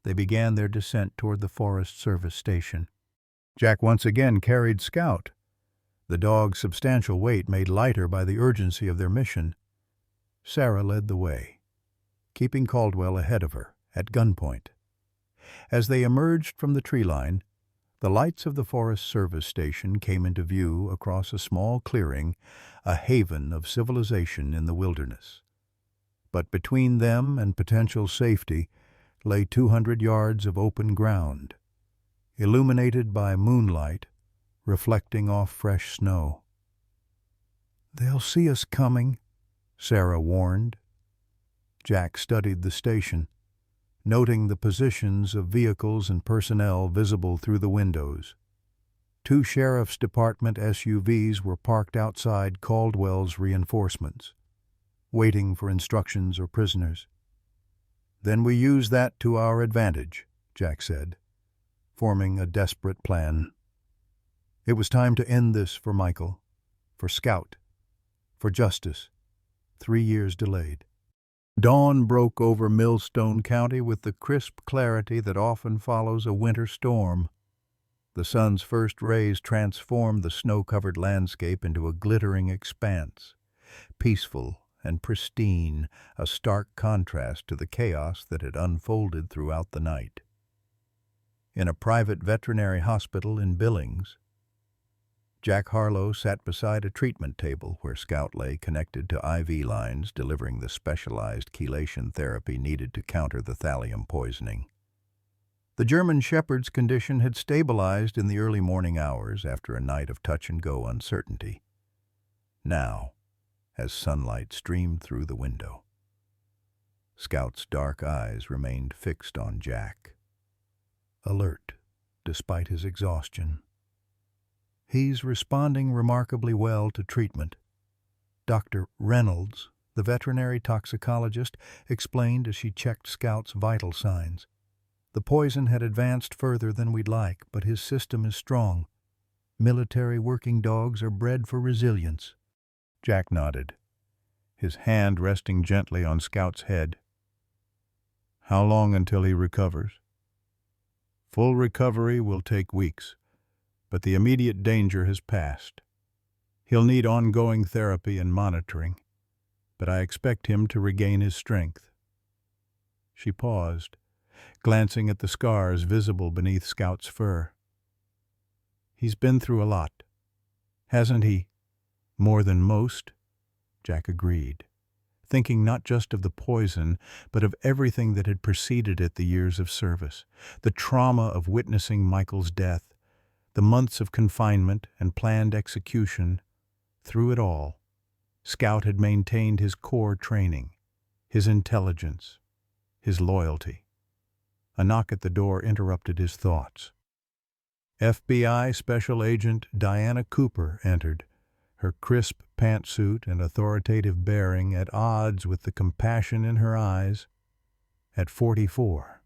they began their descent toward the Forest Service station. Jack once again carried Scout, the dog's substantial weight made lighter by the urgency of their mission. Sarah led the way, keeping Caldwell ahead of her at gunpoint. As they emerged from the tree line, the lights of the Forest Service station came into view across a small clearing, a haven of civilization in the wilderness. But between them and potential safety lay 200 yards of open ground, illuminated by moonlight reflecting off fresh snow. "They'll see us coming," Sarah warned. Jack studied the station, noting the positions of vehicles and personnel visible through the windows. 2 sheriff's department SUVs were parked outside Caldwell's reinforcements, waiting for instructions or prisoners. "Then we use that to our advantage," Jack said, forming a desperate plan. It was time to end this for Michael, for Scout, for justice. 3 years delayed. Dawn broke over Millstone County with the crisp clarity that often follows a winter storm. The sun's first rays transformed the snow-covered landscape into a glittering expanse, peaceful and pristine, a stark contrast to the chaos that had unfolded throughout the night. In a private veterinary hospital in Billings, Jack Harlow sat beside a treatment table where Scout lay connected to IV lines delivering the specialized chelation therapy needed to counter the thallium poisoning. The German Shepherd's condition had stabilized in the early morning hours after a night of touch-and-go uncertainty. Now, as sunlight streamed through the window, Scout's dark eyes remained fixed on Jack, alert despite his exhaustion. "He's responding remarkably well to treatment," Dr. Reynolds, the veterinary toxicologist, explained as she checked Scout's vital signs. "The poison had advanced further than we'd like, but his system is strong. Military working dogs are bred for resilience." Jack nodded, his hand resting gently on Scout's head. "How long until he recovers?" "Full recovery will take weeks, but the immediate danger has passed. He'll need ongoing therapy and monitoring, but I expect him to regain his strength." She paused, glancing at the scars visible beneath Scout's fur. "He's been through a lot, hasn't he?" "More than most," Jack agreed, thinking not just of the poison, but of everything that had preceded it, the years of service, the trauma of witnessing Michael's death, the months of confinement and planned execution. Through it all, Scout had maintained his core training, his intelligence, his loyalty. A knock at the door interrupted his thoughts. FBI Special Agent Diana Cooper entered, her crisp pantsuit and authoritative bearing at odds with the compassion in her eyes. At 44,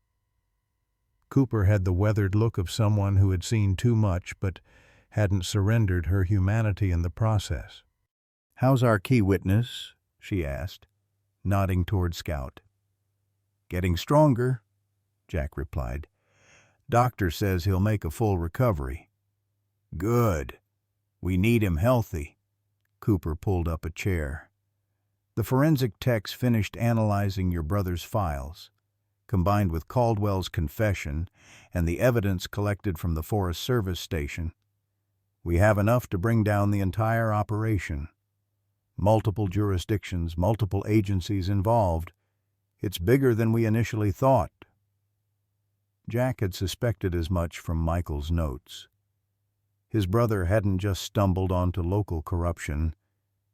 Cooper had the weathered look of someone who had seen too much but hadn't surrendered her humanity in the process. "How's our key witness?" she asked, nodding toward Scout. "Getting stronger," Jack replied. "Doctor says he'll make a full recovery." "Good. We need him healthy." Cooper pulled up a chair. "The forensic techs finished analyzing your brother's files. Combined with Caldwell's confession and the evidence collected from the Forest Service station, we have enough to bring down the entire operation. Multiple jurisdictions, multiple agencies involved. It's bigger than we initially thought." Jack had suspected as much from Michael's notes. His brother hadn't just stumbled onto local corruption.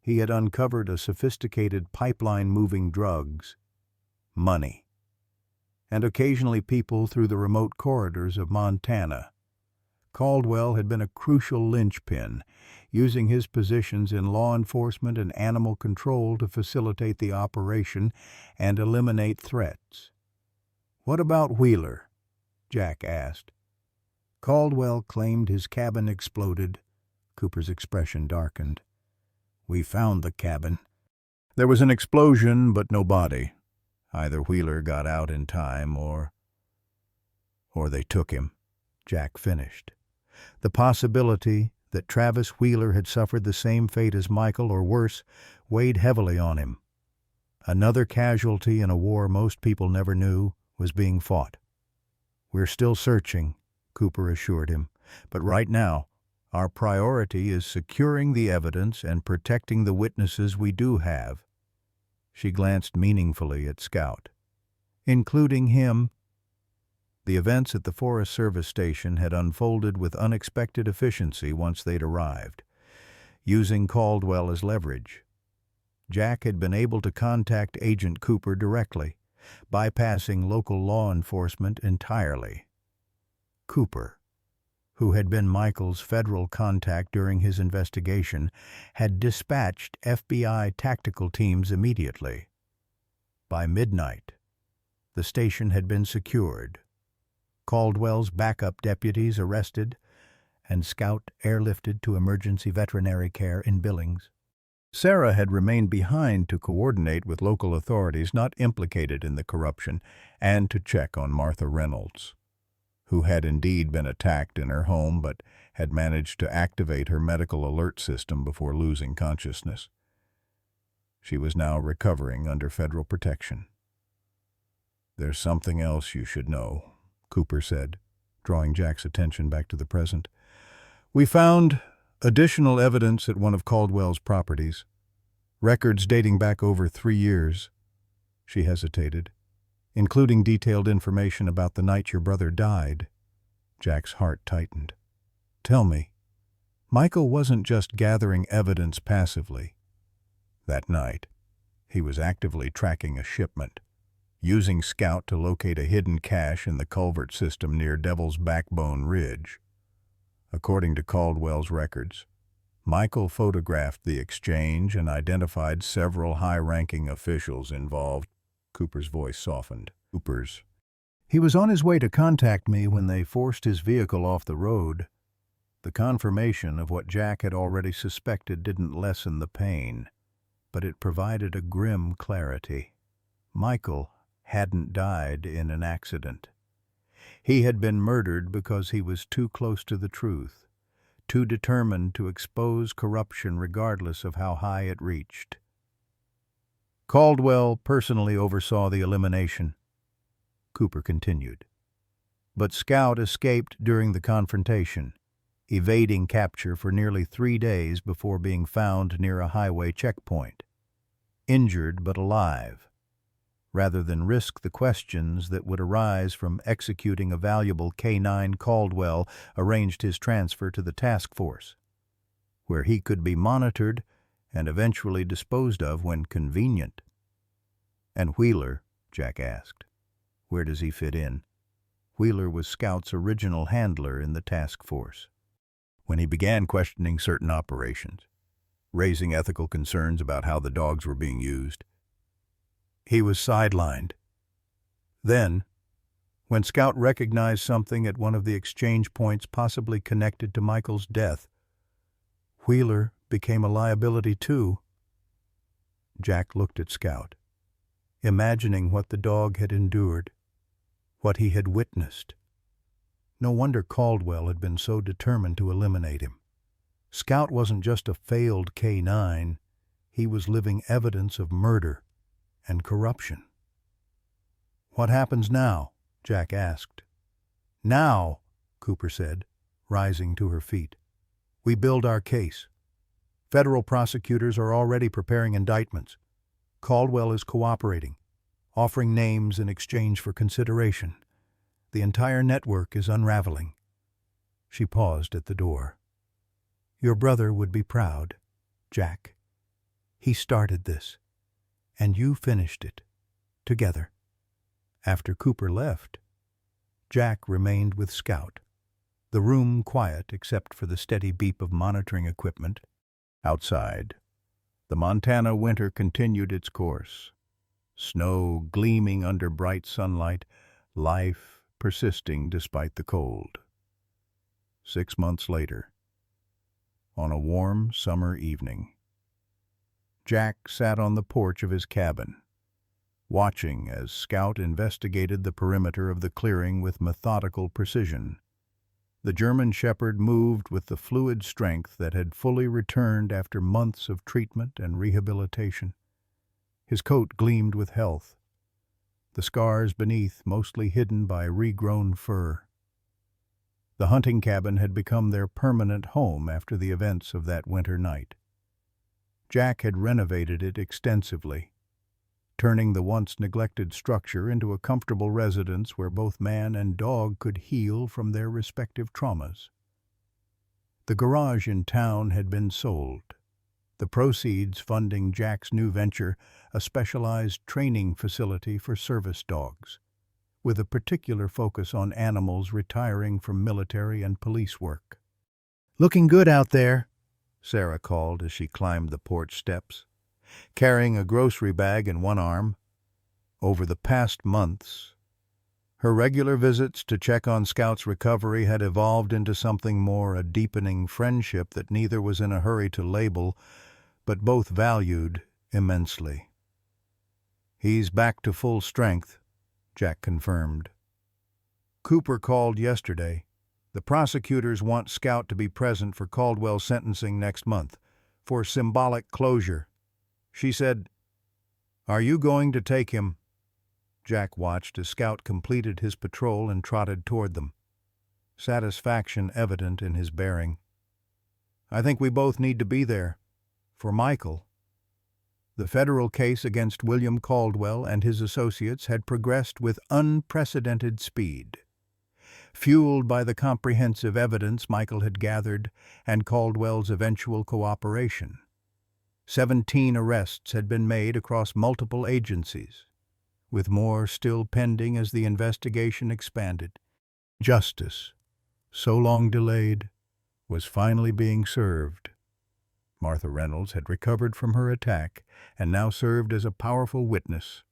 He had uncovered a sophisticated pipeline moving drugs, money, and occasionally people through the remote corridors of Montana. Caldwell had been a crucial linchpin, using his positions in law enforcement and animal control to facilitate the operation and eliminate threats. "What about Wheeler?" Jack asked. "Caldwell claimed his cabin exploded." Cooper's expression darkened. "We found the cabin. There was an explosion, but no body. Either Wheeler got out in time or they took him," Jack finished. The possibility that Travis Wheeler had suffered the same fate as Michael, or worse, weighed heavily on him. Another casualty in a war most people never knew was being fought. "We're still searching," Cooper assured him, "but right now, our priority is securing the evidence and protecting the witnesses we do have." She glanced meaningfully at Scout. "Including him." The events at the Forest Service station had unfolded with unexpected efficiency once they'd arrived, using Caldwell as leverage. Jack had been able to contact Agent Cooper directly, bypassing local law enforcement entirely. Cooper, who had been Michael's federal contact during his investigation, had dispatched FBI tactical teams immediately. By midnight, the station had been secured, Caldwell's backup deputies arrested, and Scout airlifted to emergency veterinary care in Billings. Sarah had remained behind to coordinate with local authorities not implicated in the corruption and to check on Martha Reynolds, who had indeed been attacked in her home but had managed to activate her medical alert system before losing consciousness. She was now recovering under federal protection. "There's something else you should know," Cooper said, drawing Jack's attention back to the present. "We found additional evidence at one of Caldwell's properties, records dating back over 3 years." She hesitated. "Including detailed information about the night your brother died." Jack's heart tightened. "Tell me, Michael wasn't just gathering evidence passively. That night, he was actively tracking a shipment, using Scout to locate a hidden cache in the culvert system near Devil's Backbone Ridge. According to Caldwell's records, Michael photographed the exchange and identified several high-ranking officials involved." Cooper's voice softened. "He was on his way to contact me when they forced his vehicle off the road." The confirmation of what Jack had already suspected didn't lessen the pain, but it provided a grim clarity. Michael hadn't died in an accident. He had been murdered because he was too close to the truth, too determined to expose corruption regardless of how high it reached. "Caldwell personally oversaw the elimination," Cooper continued. "But Scout escaped during the confrontation, evading capture for nearly 3 days before being found near a highway checkpoint, injured but alive, rather than risk the questions that would arise from executing a valuable K9. Caldwell arranged his transfer to the task force, where he could be monitored and eventually disposed of when convenient." "And Wheeler?" Jack asked. "Where does he fit in?" Wheeler was Scout's original handler in the task force. When he began questioning certain operations, raising ethical concerns about how the dogs were being used, he was sidelined. Then, when Scout recognized something at one of the exchange points possibly connected to Michael's death, Wheeler became a liability too." Jack looked at Scout, imagining what the dog had endured, what he had witnessed. No wonder Caldwell had been so determined to eliminate him. Scout wasn't just a failed K9, he was living evidence of murder and corruption. "What happens now?" Jack asked. "Now," Cooper said, rising to her feet, "we build our case. Federal prosecutors are already preparing indictments. Caldwell is cooperating, offering names in exchange for consideration. The entire network is unraveling." She paused at the door. "Your brother would be proud, Jack. He started this, and you finished it, together." After Cooper left, Jack remained with Scout, the room quiet except for the steady beep of monitoring equipment. Outside, the Montana winter continued its course. Snow gleaming under bright sunlight, life persisting despite the cold. 6 months later, on a warm summer evening, Jack sat on the porch of his cabin, watching as Scout investigated the perimeter of the clearing with methodical precision. The German shepherd moved with the fluid strength that had fully returned after months of treatment and rehabilitation. His coat gleamed with health, the scars beneath mostly hidden by regrown fur. The hunting cabin had become their permanent home after the events of that winter night. Jack had renovated it extensively, turning the once neglected structure into a comfortable residence where both man and dog could heal from their respective traumas. The garage in town had been sold, the proceeds funding Jack's new venture, a specialized training facility for service dogs, with a particular focus on animals retiring from military and police work. "Looking good out there," Sarah called as she climbed the porch steps, carrying a grocery bag in one arm. Over the past months, her regular visits to check on Scout's recovery had evolved into something more, a deepening friendship that neither was in a hurry to label, but both valued immensely. "He's back to full strength," Jack confirmed. "Cooper called yesterday. The prosecutors want Scout to be present for Caldwell's sentencing next month, for symbolic closure. She said, 'Are you going to take him?'" Jack watched as Scout completed his patrol and trotted toward them, satisfaction evident in his bearing. "I think we both need to be there. For Michael." The federal case against William Caldwell and his associates had progressed with unprecedented speed. Fueled by the comprehensive evidence Michael had gathered and Caldwell's eventual cooperation, 17 arrests had been made across multiple agencies, with more still pending as the investigation expanded. Justice, so long delayed, was finally being served. Martha Reynolds had recovered from her attack and now served as a powerful witness,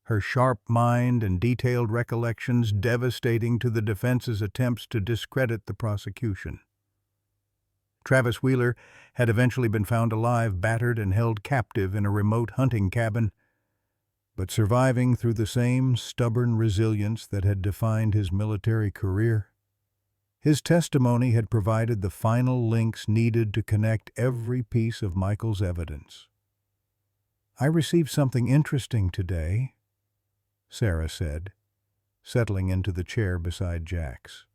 her sharp mind and detailed recollections devastating to the defense's attempts to discredit the prosecution. Travis Wheeler had eventually been found alive, battered, and held captive in a remote hunting cabin, but surviving through the same stubborn resilience that had defined his military career. His testimony had provided the final links needed to connect every piece of Michael's evidence. "I received something interesting today," Sarah said, settling into the chair beside Jack's.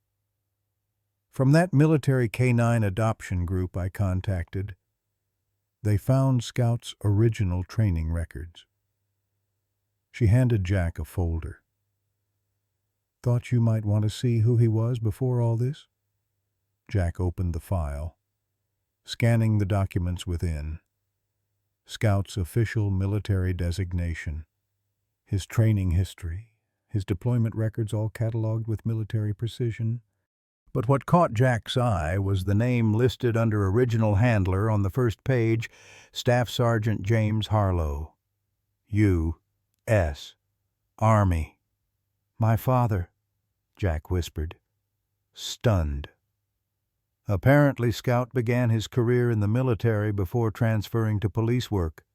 "From that military K9 adoption group I contacted, they found Scout's original training records." She handed Jack a folder. "Thought you might want to see who he was before all this?" Jack opened the file, scanning the documents within. Scout's official military designation, his training history, his deployment records all cataloged with military precision. But what caught Jack's eye was the name listed under original handler on the first page, Staff Sergeant James Harlow, U.S. Army. "My father," Jack whispered, stunned. "Apparently Scout began his career in the military before transferring to police work,"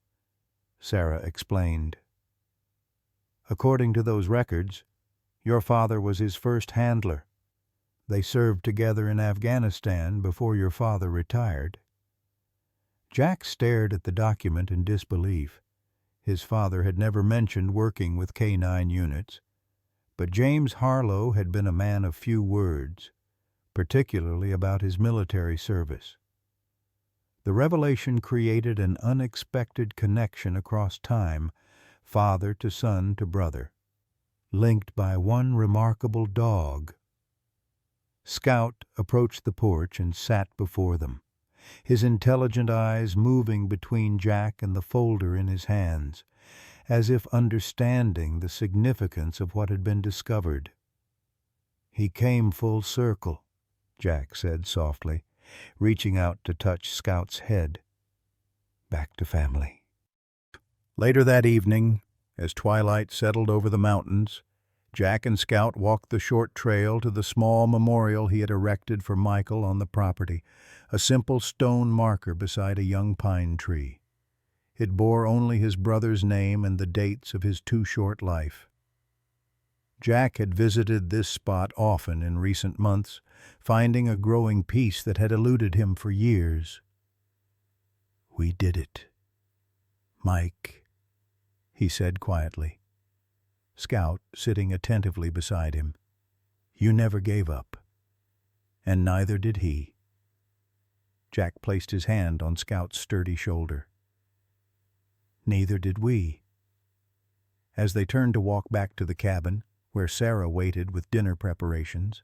Sarah explained. "According to those records, your father was his first handler. They served together in Afghanistan before your father retired." Jack stared at the document in disbelief. His father had never mentioned working with K9 units, but James Harlow had been a man of few words, particularly about his military service. The revelation created an unexpected connection across time, father to son to brother, linked by one remarkable dog. Scout approached the porch and sat before them, his intelligent eyes moving between Jack and the folder in his hands, as if understanding the significance of what had been discovered. "He came full circle," Jack said softly, reaching out to touch Scout's head. "Back to family." Later that evening, as twilight settled over the mountains, Jack and Scout walked the short trail to the small memorial he had erected for Michael on the property, a simple stone marker beside a young pine tree. It bore only his brother's name and the dates of his too short life. Jack had visited this spot often in recent months, finding a growing peace that had eluded him for years. "We did it, Mike," he said quietly. Scout sitting attentively beside him. "You never gave up, and neither did he." Jack placed his hand on Scout's sturdy shoulder. "Neither did we." As they turned to walk back to the cabin, where Sarah waited with dinner preparations,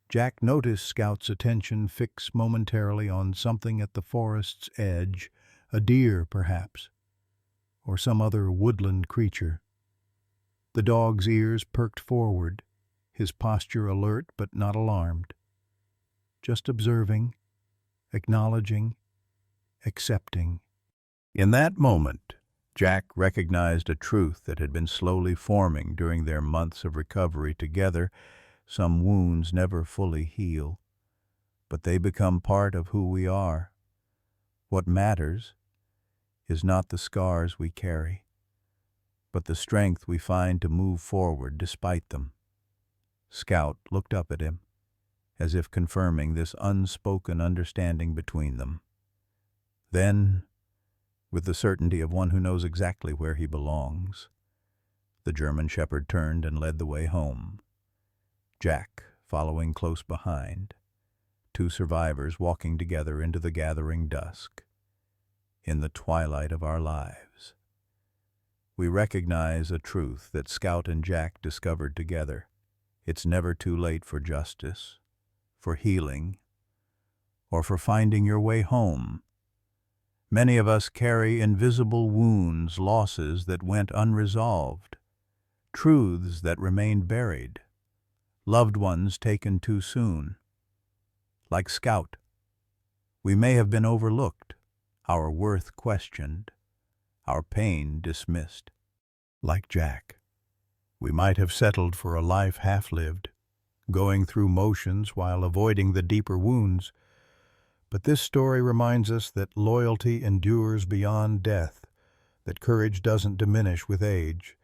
Jack noticed Scout's attention fix momentarily on something at the forest's edge, a deer perhaps, or some other woodland creature. The dog's ears perked forward, his posture alert but not alarmed, just observing, acknowledging, accepting. In that moment, Jack recognized a truth that had been slowly forming during their months of recovery together. Some wounds never fully heal, but they become part of who we are. What matters is not the scars we carry, but the strength we find to move forward despite them. Scout looked up at him, as if confirming this unspoken understanding between them. Then, with the certainty of one who knows exactly where he belongs, the German shepherd turned and led the way home, Jack following close behind, two survivors walking together into the gathering dusk. In the twilight of our lives, we recognize a truth that Scout and Jack discovered together. It's never too late for justice, for healing, or for finding your way home. Many of us carry invisible wounds, losses that went unresolved, truths that remained buried, loved ones taken too soon. Like Scout, we may have been overlooked, our worth questioned, our pain dismissed. Like Jack, we might have settled for a life half-lived, going through motions while avoiding the deeper wounds. But this story reminds us that loyalty endures beyond death, that courage doesn't diminish with age,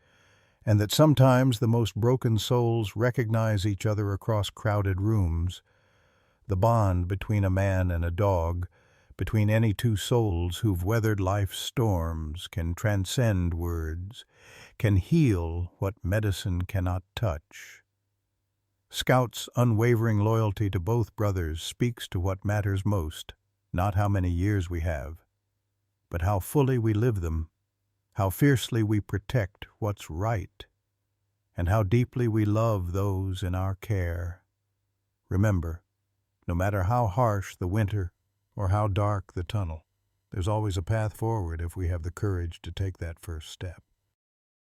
and that sometimes the most broken souls recognize each other across crowded rooms. The bond between a man and a dog, between any two souls who've weathered life's storms, can transcend words, can heal what medicine cannot touch. Scout's unwavering loyalty to both brothers speaks to what matters most, not how many years we have, but how fully we live them, how fiercely we protect what's right, and how deeply we love those in our care. Remember, no matter how harsh the winter or how dark the tunnel, there's always a path forward if we have the courage to take that first step.